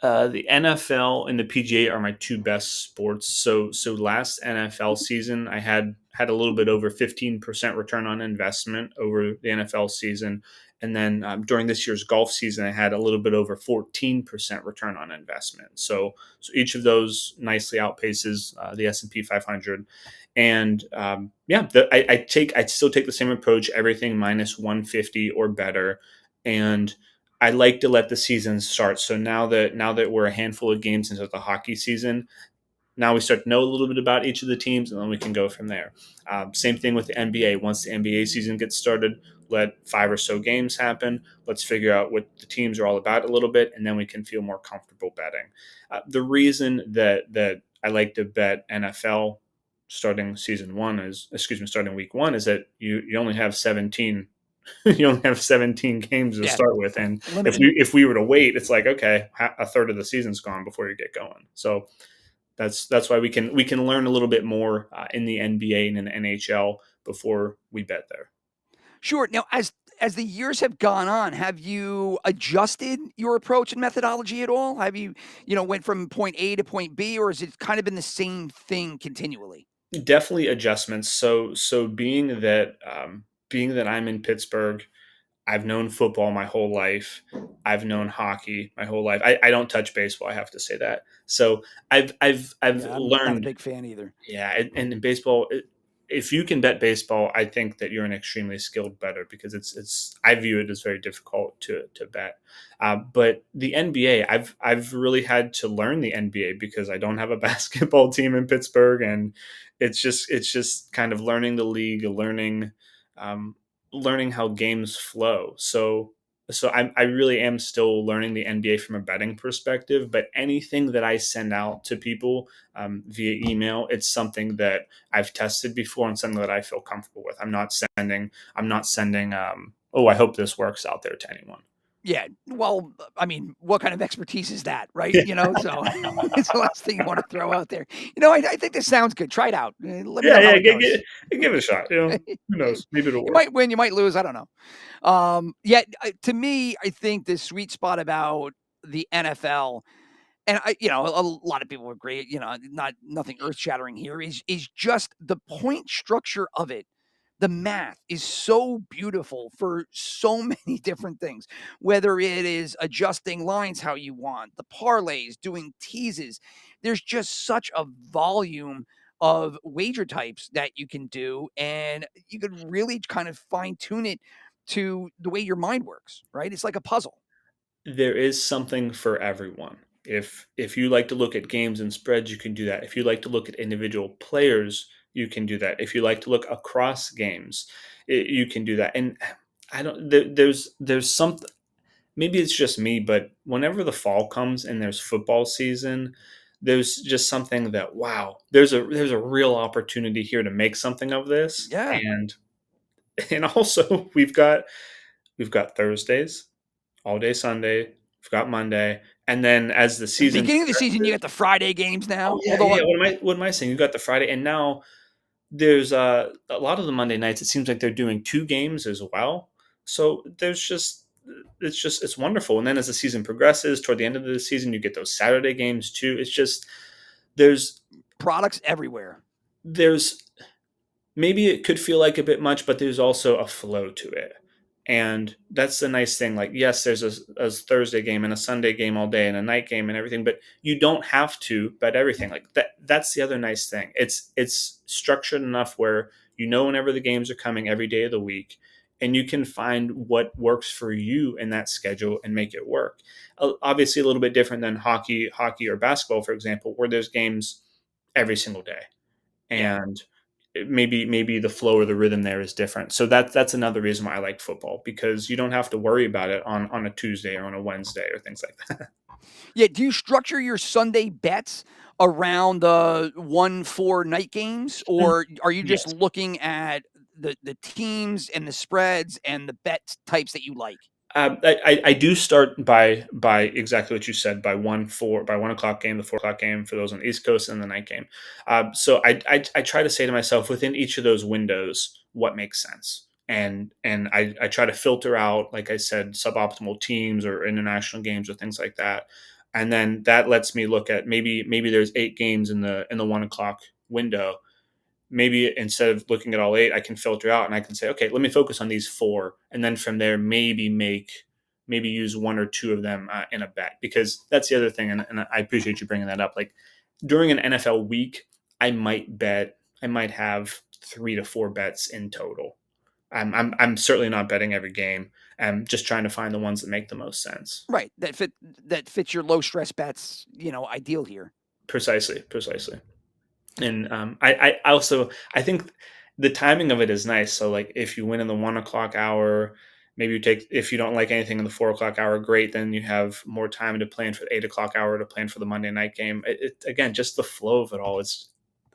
E: the NFL and the PGA are my two best sports. So last NFL season, I had a little bit over 15% return on investment over the NFL season, and then during this year's golf season, I had a little bit over 14% return on investment. So each of those nicely outpaces the S&P 500. And yeah, I still take the same approach: everything minus 150 or better, and I like to let the season start. So now that we're a handful of games into the hockey season, now we start to know a little bit about each of the teams, and then we can go from there. Same thing with the NBA. Once the NBA season gets started, let 5 or so games happen. Let's figure out what the teams are all about a little bit, and then we can feel more comfortable betting. The reason that I like to bet NFL starting week one is that you only have 17 you only have 17 games to
D: yeah,
E: start with, and if
D: limited.
E: we were to wait, it's like, okay, a third of the season's gone before you get going. So that's why we can learn a little bit more in the NBA and in the NHL before we bet there.
D: Sure. Now, as the years have gone on, have you adjusted your approach and methodology at all? Have you, went from point A to point B, or has it kind of been the same thing continually?
E: Definitely adjustments. So being that I'm in Pittsburgh, I've known football my whole life. I've known hockey my whole life. I don't touch baseball. I have to say that. So I've
D: Yeah, I'm not a
E: learned.
D: big fan either.
E: Yeah, and in baseball, if you can bet baseball, I think that you're an extremely skilled bettor, because it's I view it as very difficult to bet. But the NBA, I've really had to learn the NBA because I don't have a basketball team in Pittsburgh, and it's just kind of learning the league, um, learning how games flow. So I really am still learning the NBA from a betting perspective, but anything that I send out to people via email, it's something that I've tested before and something that I feel comfortable with. I'm not sending. Oh, I hope this works out there to anyone.
D: Yeah. Well, I mean, what kind of expertise is that, right? So it's the last thing you want to throw out there. I think this sounds good. Try it out. Let me
E: Yeah,
D: know how
E: yeah.
D: it goes.
E: Give it a shot. Who knows? Maybe it'll
D: You
E: work.
D: might win, you might lose. I don't know. Yeah, to me, I think the sweet spot about the NFL, and a lot of people agree, not nothing earth shattering here, is just the point structure of it. The math is so beautiful for so many different things, whether it is adjusting lines how you want, the parlays, doing teases. There's just such a volume of wager types that you can do, and you could really kind of fine tune it to the way your mind works, right? It's like a puzzle.
E: There is something for everyone. If you like to look at games and spreads, you can do that. If you like to look at individual players, you can do that. If you like to look across games, you can do that. And I don't. There's something. Maybe it's just me, but whenever the fall comes and there's football season, there's just something that, wow, there's a real opportunity here to make something of this.
D: Yeah.
E: And also we've got Thursdays, all day Sunday, we've got Monday, and then as the season
D: Beginning of the season, you
E: progresses.
D: got the Friday games
E: Oh
D: now.
E: yeah,
D: Although,
E: yeah. What am I saying? You got the Friday, and now there's a lot of the Monday nights. It seems like they're doing two games as well. So there's just it's wonderful. And then as the season progresses, toward the end of the season, you get those Saturday games too. It's just there's
D: products everywhere.
E: there's maybe it could feel like a bit much, but there's also a flow to it. And that's the nice thing. Like, yes, there's a Thursday game and a Sunday game all day and a night game and everything, but you don't have to bet everything. Like that. That's the other nice thing. It's structured enough where you know whenever the games are coming every day of the week, and you can find what works for you in that schedule and make it work. Obviously, a little bit different than hockey or basketball, for example, where there's games every single day,
D: Yeah.
E: and maybe the flow or the rhythm there is different. So that's another reason why I like football, because you don't have to worry about it on a Tuesday or on a Wednesday or things like that.
D: Yeah. Do you structure your Sunday bets around the 1-4 night games, or are you just
E: Yes.
D: looking at the teams and the spreads and the bet types that you like?
E: I do start by exactly what you said, by 1 o'clock game, the 4 o'clock game for those on the East Coast, and the night game. So I try to say to myself, within each of those windows, what makes sense, and I try to filter out, like I said, suboptimal teams or international games or things like that, and then that lets me look at maybe there's 8 games in the 1 o'clock window. Maybe instead of looking at all 8, I can filter out and I can say, okay, let me focus on these 4, and then from there maybe use 1 or 2 of them in a bet, because that's the other thing, and I appreciate you bringing that up. Like during an NFL week, I might have 3 to 4 bets in total. I'm certainly not betting every game. I'm just trying to find the ones that make the most sense.
D: Right. That fits your low stress bets, ideal here.
E: Precisely. And I also I think the timing of it is nice. So like if you win in the 1 o'clock hour, maybe you take, if you don't like anything in the 4 o'clock hour, great. Then you have more time to plan for the 8 o'clock hour, to plan for the Monday night game. Again, just the flow of it all.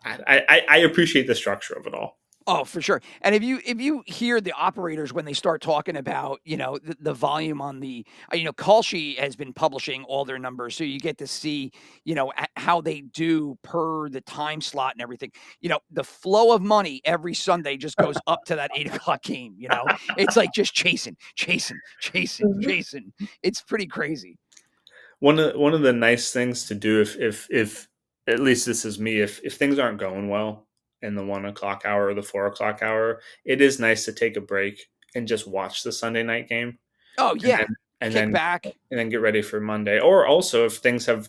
E: I appreciate the structure of it all.
D: Oh, for sure. And if you hear the operators when they start talking about, the volume on the, Kalshi has been publishing all their numbers, so you get to see, how they do per the time slot and everything. The flow of money every Sunday just goes up to that 8 o'clock game. It's like just chasing, chasing, chasing, chasing. It's pretty crazy.
E: One of the nice things to do, if at least this is me, if things aren't going well in the 1 o'clock hour or the 4 o'clock hour, it is nice to take a break and just watch the Sunday night game,
D: Oh
E: and
D: yeah,
E: then and
D: kick
E: then
D: back.
E: and then get ready for Monday. Or also, if things have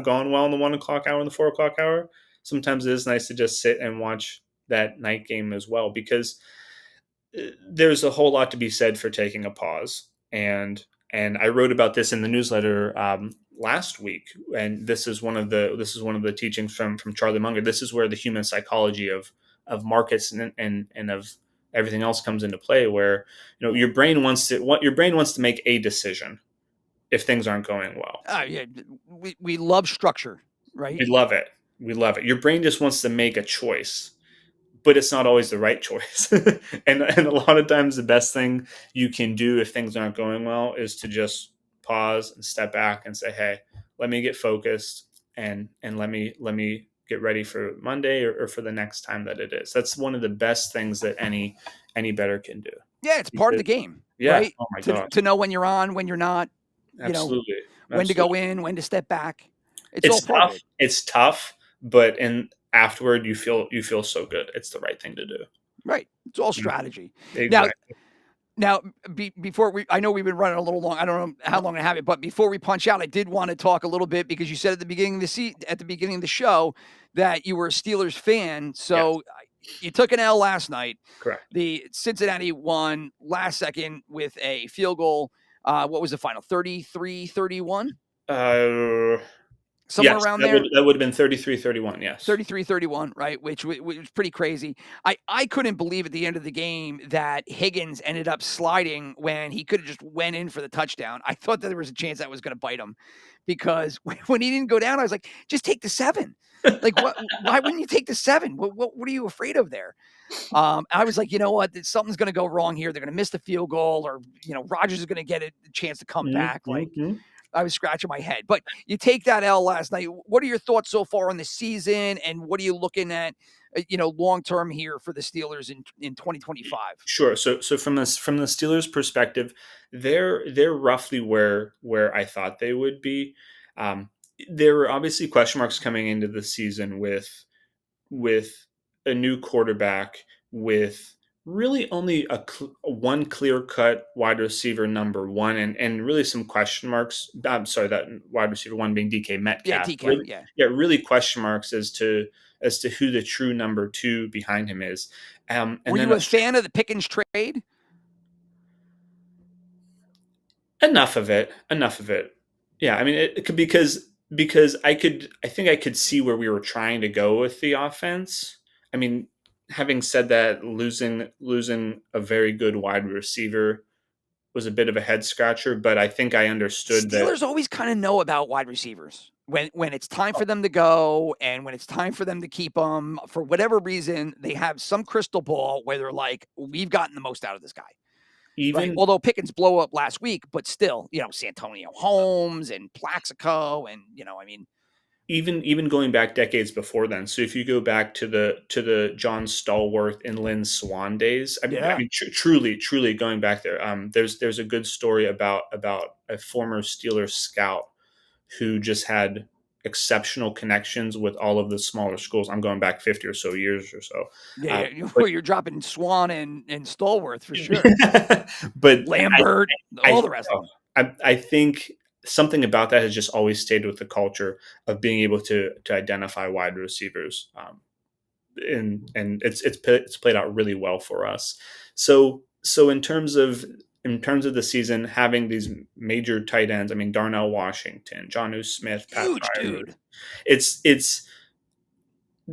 E: gone well in the 1 o'clock hour and the 4 o'clock hour, sometimes it is nice to just sit and watch that night game as well, because there's a whole lot to be said for taking a pause. And I wrote about this in the newsletter last week, and this is one of the teachings from Charlie Munger. This is where the human psychology of markets and of everything else comes into play, where your brain wants to make a decision if things aren't going well.
D: Yeah, we love structure, right?
E: We love it. Your brain just wants to make a choice, but it's not always the right choice. And a lot of times the best thing you can do if things aren't going well is to just pause and step back and say, hey, let me get focused, and let me get ready for Monday, or for the next time that it is. That's one of the best things that any better can do.
D: Yeah, it's part of the game,
E: Yeah.
D: right?
E: Oh my
D: To
E: gosh.
D: to know when you're on, when you're not,
E: Absolutely.
D: when to go
E: Absolutely.
D: in, when to step back. It's all
E: It's
D: part of
E: tough.
D: it.
E: It's tough, but afterward you feel so good. It's the right thing to do.
D: Right. It's all
E: Mhm.
D: strategy. Now,
E: Exactly.
D: Now, before I know we've been running a little long. I don't know how long I have it, but before we punch out, I did want to talk a little bit because you said at the beginning of the show that you were a Steelers fan.
E: Yes,
D: So you took an L last night.
E: correct.
D: The Cincinnati won last second with a field goal. What was the final? 33-31? Somewhere
E: Yes,
D: around there.
E: that would have been 33-31, yes.
D: 33-31, right? Which was pretty crazy. I couldn't believe at the end of the game that Higgins ended up sliding when he could have just went in for the touchdown. I thought that there was a chance that was going to bite him because when he didn't go down, I was like, just take the 7. Like, what? Why wouldn't you take the 7? What are you afraid of there? I was like, you know what? Something's going to go wrong here. They're going to miss the field goal, or Rodgers is going to get a chance to come back. Like, I was scratching my head. But you take that L last night. What are your thoughts so far on the season, and what are you looking at, long term here for the Steelers in 2025?
E: Sure. So from the Steelers' perspective, they're roughly where I thought they would be. There were obviously question marks coming into the season with a new quarterback, with really only one clear-cut wide receiver number one, and really some question marks. I'm sorry, that wide receiver one being DK Metcalf.
D: Yeah, DK.
E: Really,
D: yeah,
E: really question marks as to who the true number two behind him is. And
D: were
E: then
D: you a fan of the Pickens trade?
E: Enough of it. Yeah, I mean, it could, because I think I could see where we were trying to go with the offense. I mean, having said that, losing a very good wide receiver was a bit of a head scratcher, but I think I understood that.
D: Steelers always kind of know about wide receivers when it's time for them to go and when it's time for them to keep them. For whatever reason, they have some crystal ball where they're like, we've gotten the most out of this guy. Right.
E: Even
D: Although Pickens blow up last week, but still, Santonio Holmes and Plaxico, and I mean,
E: even going back decades before then. So if you go back to the John Stallworth and Lynn Swan days, I mean, truly going back there. There's a good story about a former Steelers scout who just had exceptional connections with all of the smaller schools. I'm going back 50 or so years or so.
D: Yeah, you're dropping Swan and Stallworth for sure.
E: But
D: Lambert, all the rest of them.
E: I think something about that has just always stayed with the culture of being able to identify wide receivers. And it's played out really well for us. So in terms of the season, having these major tight ends, I mean, Darnell Washington, Jonnu Smith, Pat
D: Huge
E: Fryer,
D: dude.
E: It's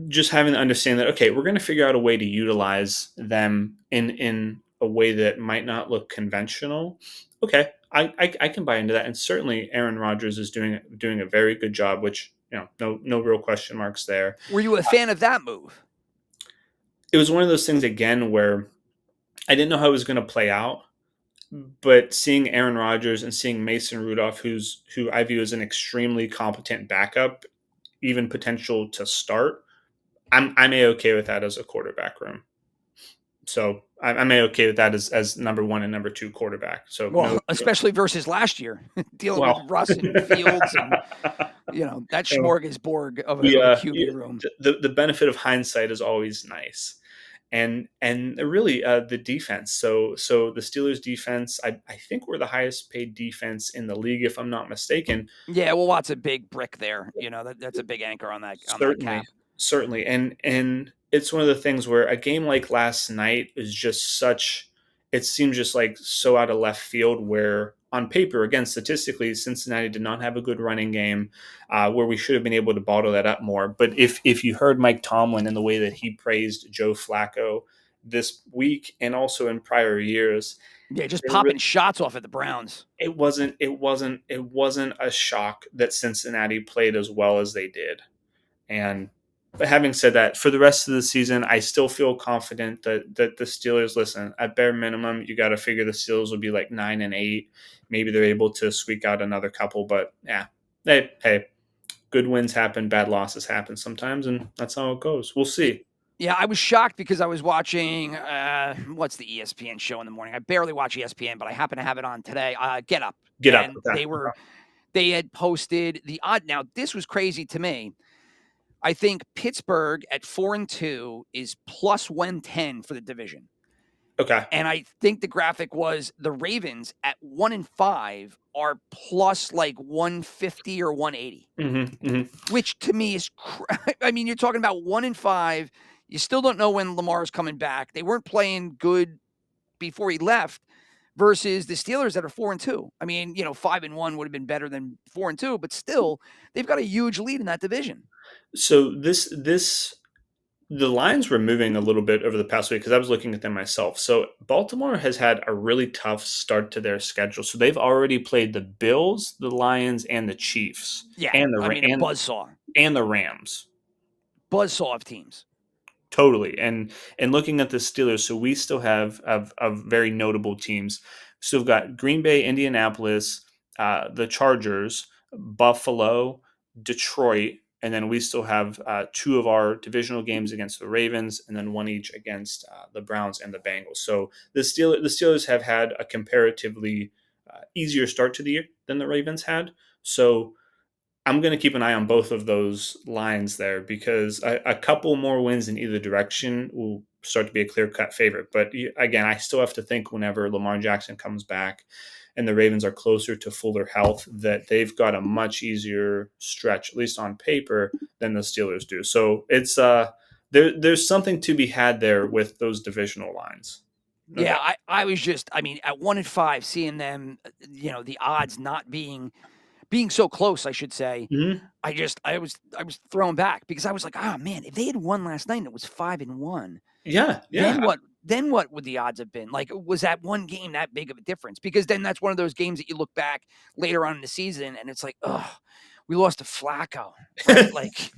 E: just having to understand that, okay, we're going to figure out a way to utilize them in a way that might not look conventional. Okay, I can buy into that, and certainly Aaron Rodgers is doing a very good job, which no real question marks there.
D: Were you a fan of that move?
E: It was one of those things again where I didn't know how it was going to play out, but seeing Aaron Rodgers and seeing Mason Rudolph, who I view as an extremely competent backup, even potential to start, I'm A-okay with that as a quarterback room. So I'm A-okay with that as number one and number two quarterback. So
D: especially versus last year, dealing with Russ and Fields and that smorgasbord of a QB room.
E: The benefit of hindsight is always nice. And really the defense. So the Steelers defense, I think we're the highest paid defense in the league, if I'm not mistaken.
D: Yeah, well, Watt's a big brick there. That's a big anchor on that cap.
E: Certainly. And it's one of the things where a game like last night is just it seems just like so out of left field, where on paper, again, statistically, Cincinnati did not have a good running game, where we should have been able to bottle that up more. But if you heard Mike Tomlin and the way that he praised Joe Flacco this week and also in prior years,
D: yeah, just popping shots off at the Browns.
E: It wasn't a shock that Cincinnati played as well as they did. But having said that, for the rest of the season, I still feel confident that the Steelers, listen, at bare minimum, you got to figure the Steelers will be like 9-8. Maybe they're able to squeak out another couple, but yeah, hey, good wins happen, bad losses happen sometimes, and that's how it goes. We'll see.
D: Yeah, I was shocked because I was watching, what's the ESPN show in the morning? I barely watch ESPN, but I happen to have it on today. Get Up.
E: And
D: they had posted the odd. Now, this was crazy to me. I think Pittsburgh at 4-2 is plus 110 for the division.
E: Okay.
D: And I think the graphic was the Ravens at 1-5 are plus like 150 or 180, which to me is, I mean, you're talking about 1-5. You still don't know when Lamar's coming back. They weren't playing good before he left versus the Steelers that are 4-2. I mean, 5-1 would have been better than 4-2, but still they've got a huge lead in that division.
E: So the lines were moving a little bit over the past week because I was looking at them myself. So Baltimore has had a really tough start to their schedule. So they've already played the Bills, the Lions, and the Chiefs,
D: Yeah,
E: and
D: I mean, a buzzsaw
E: the Rams.
D: Buzzsaw of teams.
E: Totally. And looking at the Steelers, so we still have of very notable teams. So we've got Green Bay, Indianapolis, the Chargers, Buffalo, Detroit, and then we still have two of our divisional games against the Ravens, and then one each against the Browns and the Bengals. So the Steelers have had a comparatively easier start to the year than the Ravens had. So I'm going to keep an eye on both of those lines there because a couple more wins in either direction will start to be a clear-cut favorite. But again, I still have to think whenever Lamar Jackson comes back and the Ravens are closer to fuller health that they've got a much easier stretch, at least on paper, than the Steelers do. So it's there's something to be had there with those divisional lines. No
D: Yeah,
E: doubt.
D: I was just, I mean, at 1-5, seeing them, the odds not being so close, I should say.
E: Mhm.
D: I was thrown back because I was like, oh man, if they had won last night and it was 5-1,
E: Yeah, yeah.
D: then what would the odds have been? Like, was that one game that big of a difference? Because then that's one of those games that you look back later on in the season and it's like, oh, we lost to Flacco, right? Like,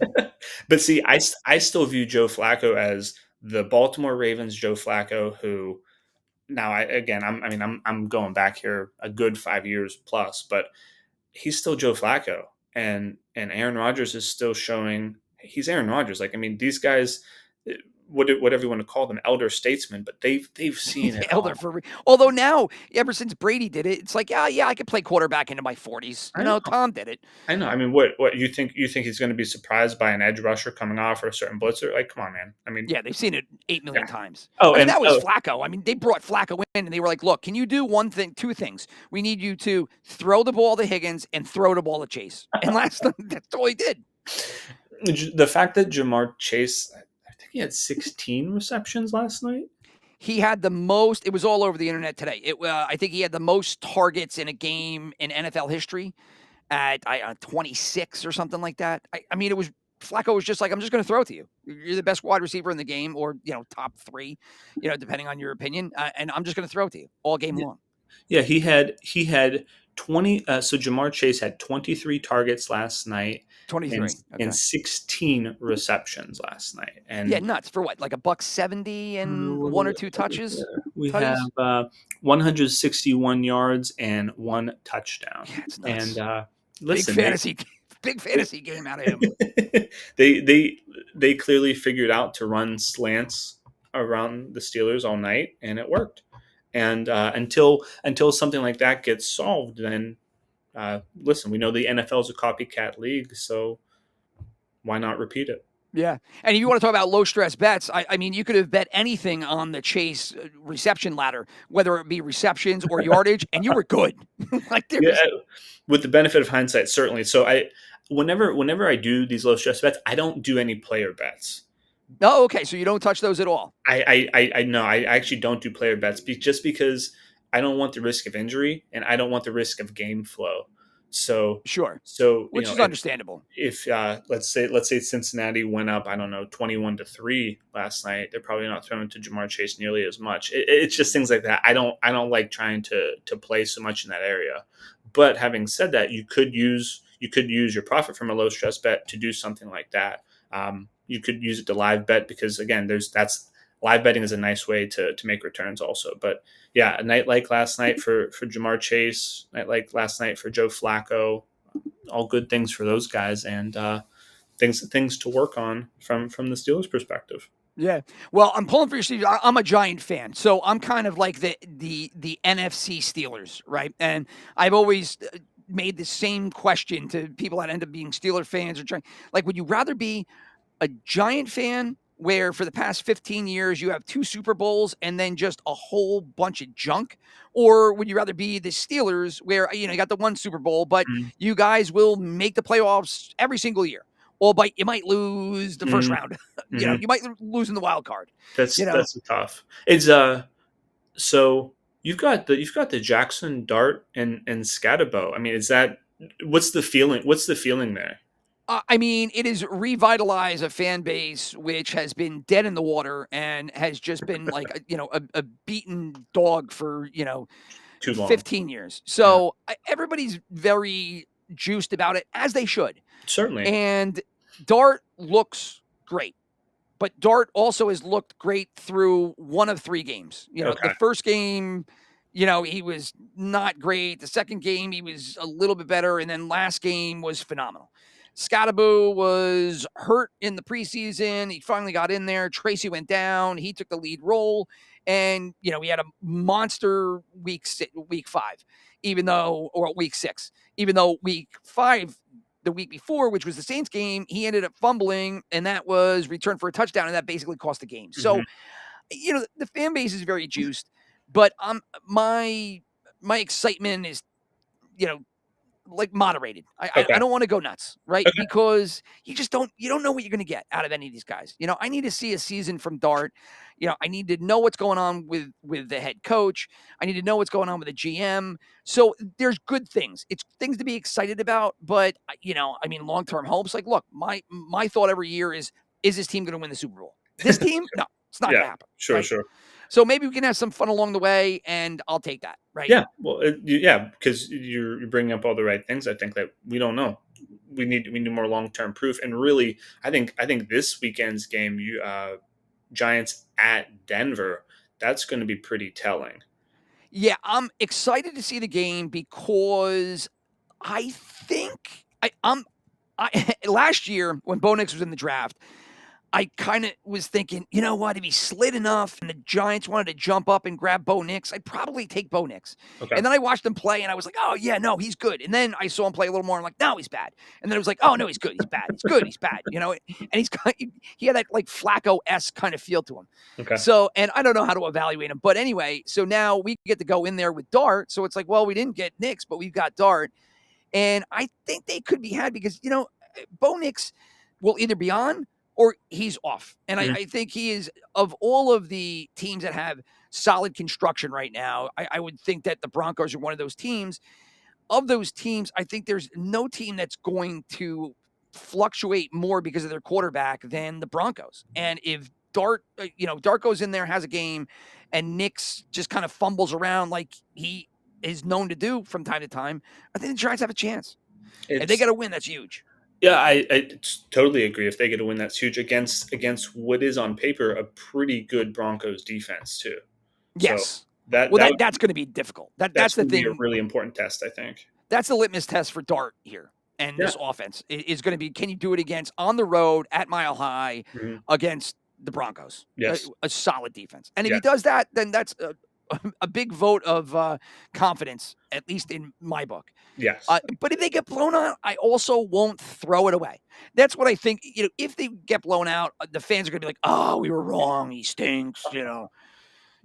E: But see, I still view Joe Flacco as the Baltimore Ravens Joe Flacco, who now I'm going back here a good 5 years plus, but he's still Joe Flacco, and Aaron Rodgers is still showing he's Aaron Rodgers. Like, I mean, these guys, whatever you want to call them, elder statesmen, but they've seen it
D: elder
E: all.
D: for although now, ever since Brady did it, it's like, yeah, I could play quarterback into my 40s.
E: I know.
D: Tom did it.
E: I know. I mean, what you think? You think he's going to be surprised by an edge rusher coming off or a certain blitzer? Like, come on, man. I mean,
D: Yeah, they've seen it 8 million
E: yeah.
D: times.
E: Oh,
D: I mean,
E: and
D: that was Flacco. I mean, they brought Flacco in and they were like, look, can you do two things? We need you to throw the ball to Higgins and throw the ball to Chase. And that's all he did.
E: the fact that Jamar Chase, I think he had 16 receptions last night.
D: He had the most, it was all over the internet today. I think he had the most targets in a game in NFL history at 26 or something like that. I mean, Flacco was just like, I'm just going to throw it to you. You're the best wide receiver in the game, or top three, depending on your opinion, and I'm just going to throw it to you all game long.
E: Yeah, he had 20. So Jamar Chase had 23 targets last night,
D: 23, okay.
E: and 16 receptions last night. And
D: yeah, nuts for what? Like $170 and one or two touches.
E: We have 161 yards and one touchdown.
D: Yeah, it's nuts.
E: And listen,
D: big fantasy game out of him.
E: they clearly figured out to run slants around the Steelers all night, and it worked. And until something like that gets solved, then listen, we know the NFL is a copycat league, so why not repeat it?
D: Yeah. And if you want to talk about low stress bets, I mean, you could have bet anything on the Chase reception ladder, whether it be receptions or yardage, and you were good.
E: With the benefit of hindsight, certainly. So whenever I do these low stress bets, I don't do any player bets.
D: Oh, okay. So you don't touch those at all.
E: I know. I actually don't do player bets just because I don't want the risk of injury and I don't want the risk of game flow. So
D: sure.
E: So
D: which is understandable.
E: If let's say Cincinnati went up, I don't know, 21-3 last night, they're probably not throwing to Jamar Chase nearly as much. It's just things like that. I don't like trying to play so much in that area. But having said that, you could use your profit from a low stress bet to do something like that. You could use it to live bet because again, live betting is a nice way to make returns also. But yeah, a night like last night for Jamar Chase, night like last night for Joe Flacco, all good things for those guys and things to work on from the Steelers' perspective.
D: Yeah. Well, I'm pulling for your Steelers. I'm a Giant fan, so I'm kind of like the NFC Steelers, right? And I've always made the same question to people that end up being Steeler fans or trying, like, would you rather be a Giant fan where for the past 15 years you have 2 Super Bowls and then just a whole bunch of junk? Or would you rather be the Steelers where, you got the 1 Super Bowl, but you guys will make the playoffs every single year? But you might lose the first round. You might lose in the wild card.
E: That's tough. It's so you've got the Jackson Dart and Scatterbo. I mean, what's the feeling? What's the feeling there?
D: It has revitalized a fan base which has been dead in the water and has just been like a beaten dog for
E: Too long.
D: 15 years. So everybody's very juiced about it, as they should.
E: Certainly.
D: And Dart looks great. But Dart also has looked great through 1 of 3 games. The first game, he was not great. The second game, he was a little bit better. And then last game was phenomenal. Scatterbo was hurt in the preseason. He finally got in there. Tracy went down. He took the lead role. And, he had a monster week 5, or week 6, even though week 5, the week before, which was the Saints game, he ended up fumbling, and that was returned for a touchdown, and that basically cost the game. So, the fan base is very juiced, but my excitement is, like moderated. I don't want to go nuts, right?
E: Okay.
D: Because you don't know what you're going to get out of any of these guys. I need to see a season from Dart. I need to know what's going on with the head coach. I need to know what's going on with the GM. So there's good things. It's things to be excited about, but long-term hopes. Like, look, my thought every year is this team going to win the Super Bowl? This team? No, it's not going to happen.
E: Sure,
D: right?
E: sure.
D: So maybe we can have some fun along the way, and I'll take that, right?
E: Yeah, well, because you're bringing up all the right things. I think that we don't know. We need more long-term proof. And really, I think this weekend's game, Giants at Denver, that's going to be pretty telling.
D: Yeah, I'm excited to see the game because I think last year when Bo Nix was in the draft, I kind of was thinking, you know what, if he slid enough and the Giants wanted to jump up and grab Bo Nix, I'd probably take Bo Nix.
E: Okay.
D: And then I watched him play and I was like, oh, yeah, no, he's good. And then I saw him play a little more and I'm like, no, he's bad. And then I was like, oh, no, he's good. He's bad. He's good. He's bad. And he had that like Flacco-esque kind of feel to him.
E: Okay.
D: So, and I don't know how to evaluate him. But anyway, so now we get to go in there with Dart. So it's like, well, we didn't get Nix, but we've got Dart. And I think they could be had because, Bo Nix will either be on or he's off. And I think he is, of all of the teams that have solid construction right now, I would think that the Broncos are one of those teams. Of those teams, I think there's no team that's going to fluctuate more because of their quarterback than the Broncos. And if Dart goes in there, has a game, and Nix just kind of fumbles around like he is known to do from time to time, I think the Giants have a chance. And they got to win. That's huge.
E: Yeah, I totally agree. If they get a win, that's huge against what is on paper a pretty good Broncos defense too.
D: Yes,
E: so
D: that's going to be difficult. That's the thing.
E: Be a really important test, I think.
D: That's the litmus test for Dart here, and this offense is going to be: can you do it on the road at Mile High against the Broncos?
E: Yes,
D: a solid defense. And if he does that, then that's a big vote of confidence, at least in my book.
E: Yes.
D: But if they get blown out, I also won't throw it away. That's what I think. If they get blown out, the fans are going to be like, "Oh, we were wrong. He stinks."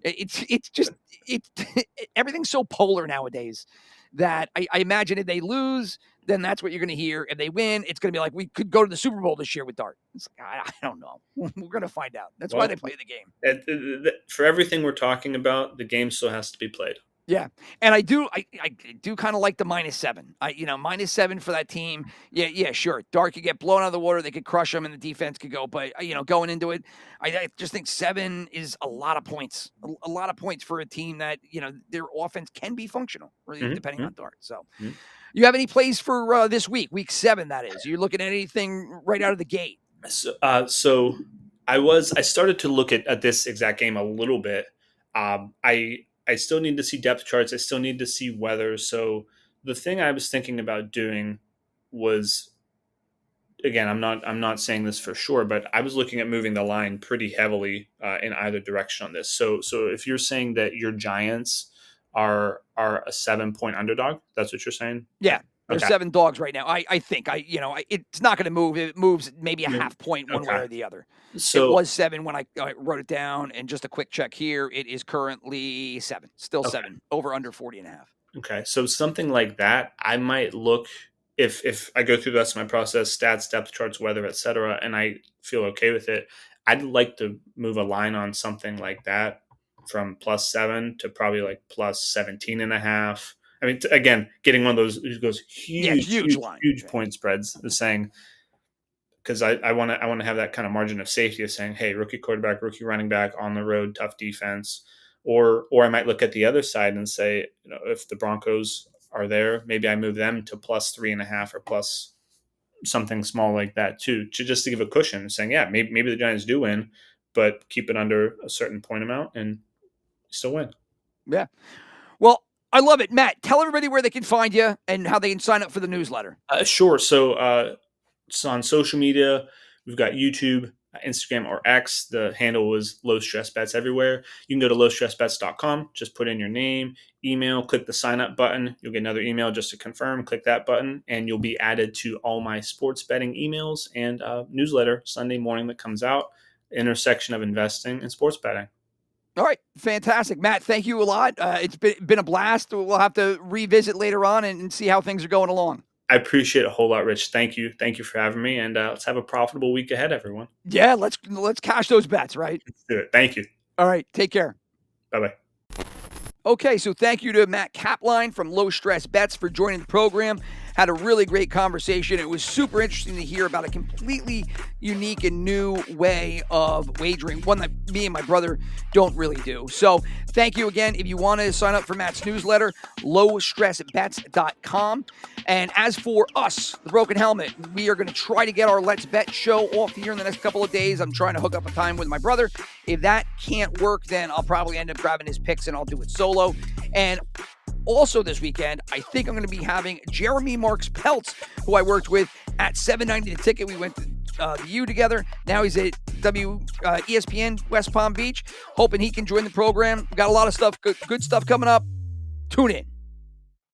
D: It's just everything's so polar nowadays that I imagine if they lose, then that's what you're going to hear. If they win, it's going to be like, we could go to the Super Bowl this year with Dart. It's like, I don't know. We're going to find out. That's why they play the game.
E: For everything we're talking about, the game still has to be played.
D: Yeah. And I do kind of like the -7. -7 for that team. Yeah, sure. Dart could get blown out of the water. They could crush them and the defense could go. But, going into it, I just think 7 is a lot of points. A lot of points for a team that, their offense can be functional, really, depending on Dart. So you have any plays for this week 7, that is? You're looking at anything right out of the gate?
E: So I started to look at this exact game a little bit. I still need to see depth charts. I still need to see weather. So the thing I was thinking about doing was, again, I'm not saying this for sure, but I was looking at moving the line pretty heavily in either direction on this. So if you're saying that your Giants are a 7-point underdog, that's what you're saying?
D: Yeah. There's
E: Okay.
D: 7 dogs right now. I think it's not going to move. It moves maybe a half point one way
E: Okay.
D: or the other. It
E: So
D: was 7 when I wrote it down, and just a quick check here. It is currently 7, still
E: okay.
D: 7, over under 40.5.
E: Okay. So something like that, I might look if I go through the rest of my process, stats, depth charts, weather, etc., and I feel okay with it. I'd like to move a line on something like that from +7 to probably like plus 17.5. I mean, again, getting one of those
D: Yeah, it's a huge line.
E: huge
D: Yeah.
E: point spreads is saying, because I want to have that kind of margin of safety of saying, hey, rookie quarterback, rookie running back on the road, tough defense, or I might look at the other side and say, if the Broncos are there, maybe I move them to +3.5 or plus something small like that too, just to give a cushion, saying, yeah, maybe the Giants do win, but keep it under a certain point amount and still win.
D: Yeah. Well, I love it. Matt, tell everybody where they can find you and how they can sign up for the newsletter.
E: Sure. So on social media, we've got YouTube, Instagram, or X. The handle is Low Stress Bets everywhere. You can go to lowstressbets.com, just put in your name, email, click the sign up button. You'll get another email just to confirm. Click that button, and you'll be added to all my sports betting emails and newsletter Sunday morning that comes out. Intersection of investing and sports betting.
D: All right, fantastic, Matt. Thank you a lot. It's been a blast. We'll have to revisit later on and see how things are going along.
E: I appreciate it a whole lot, Rich. Thank you for having me, and let's have a profitable week ahead, everyone.
D: Yeah, let's cash those bets, right?
E: Let's do it. Thank you.
D: All right, take care.
E: Bye-bye.
D: Okay, so thank you to Matt Captline from Low Stress Bets for joining the program. Had a really great conversation. It was super interesting to hear about a completely unique and new way of wagering, one that me and my brother don't really do. So thank you again. If you want to sign up for Matt's newsletter, lowstressbets.com. And as for us, the Broken Helmet, we are going to try to get our Let's Bet show off here in the next couple of days. I'm trying to hook up a time with my brother. If that can't work, then I'll probably end up grabbing his picks and I'll do it solo. And also this weekend, I think I'm going to be having Jeremy Marks Peltz, who I worked with at $7.90 the ticket. We went to the U together. Now he's at ESPN West Palm Beach. Hoping he can join the program. We got a lot of stuff, good stuff coming up. Tune in.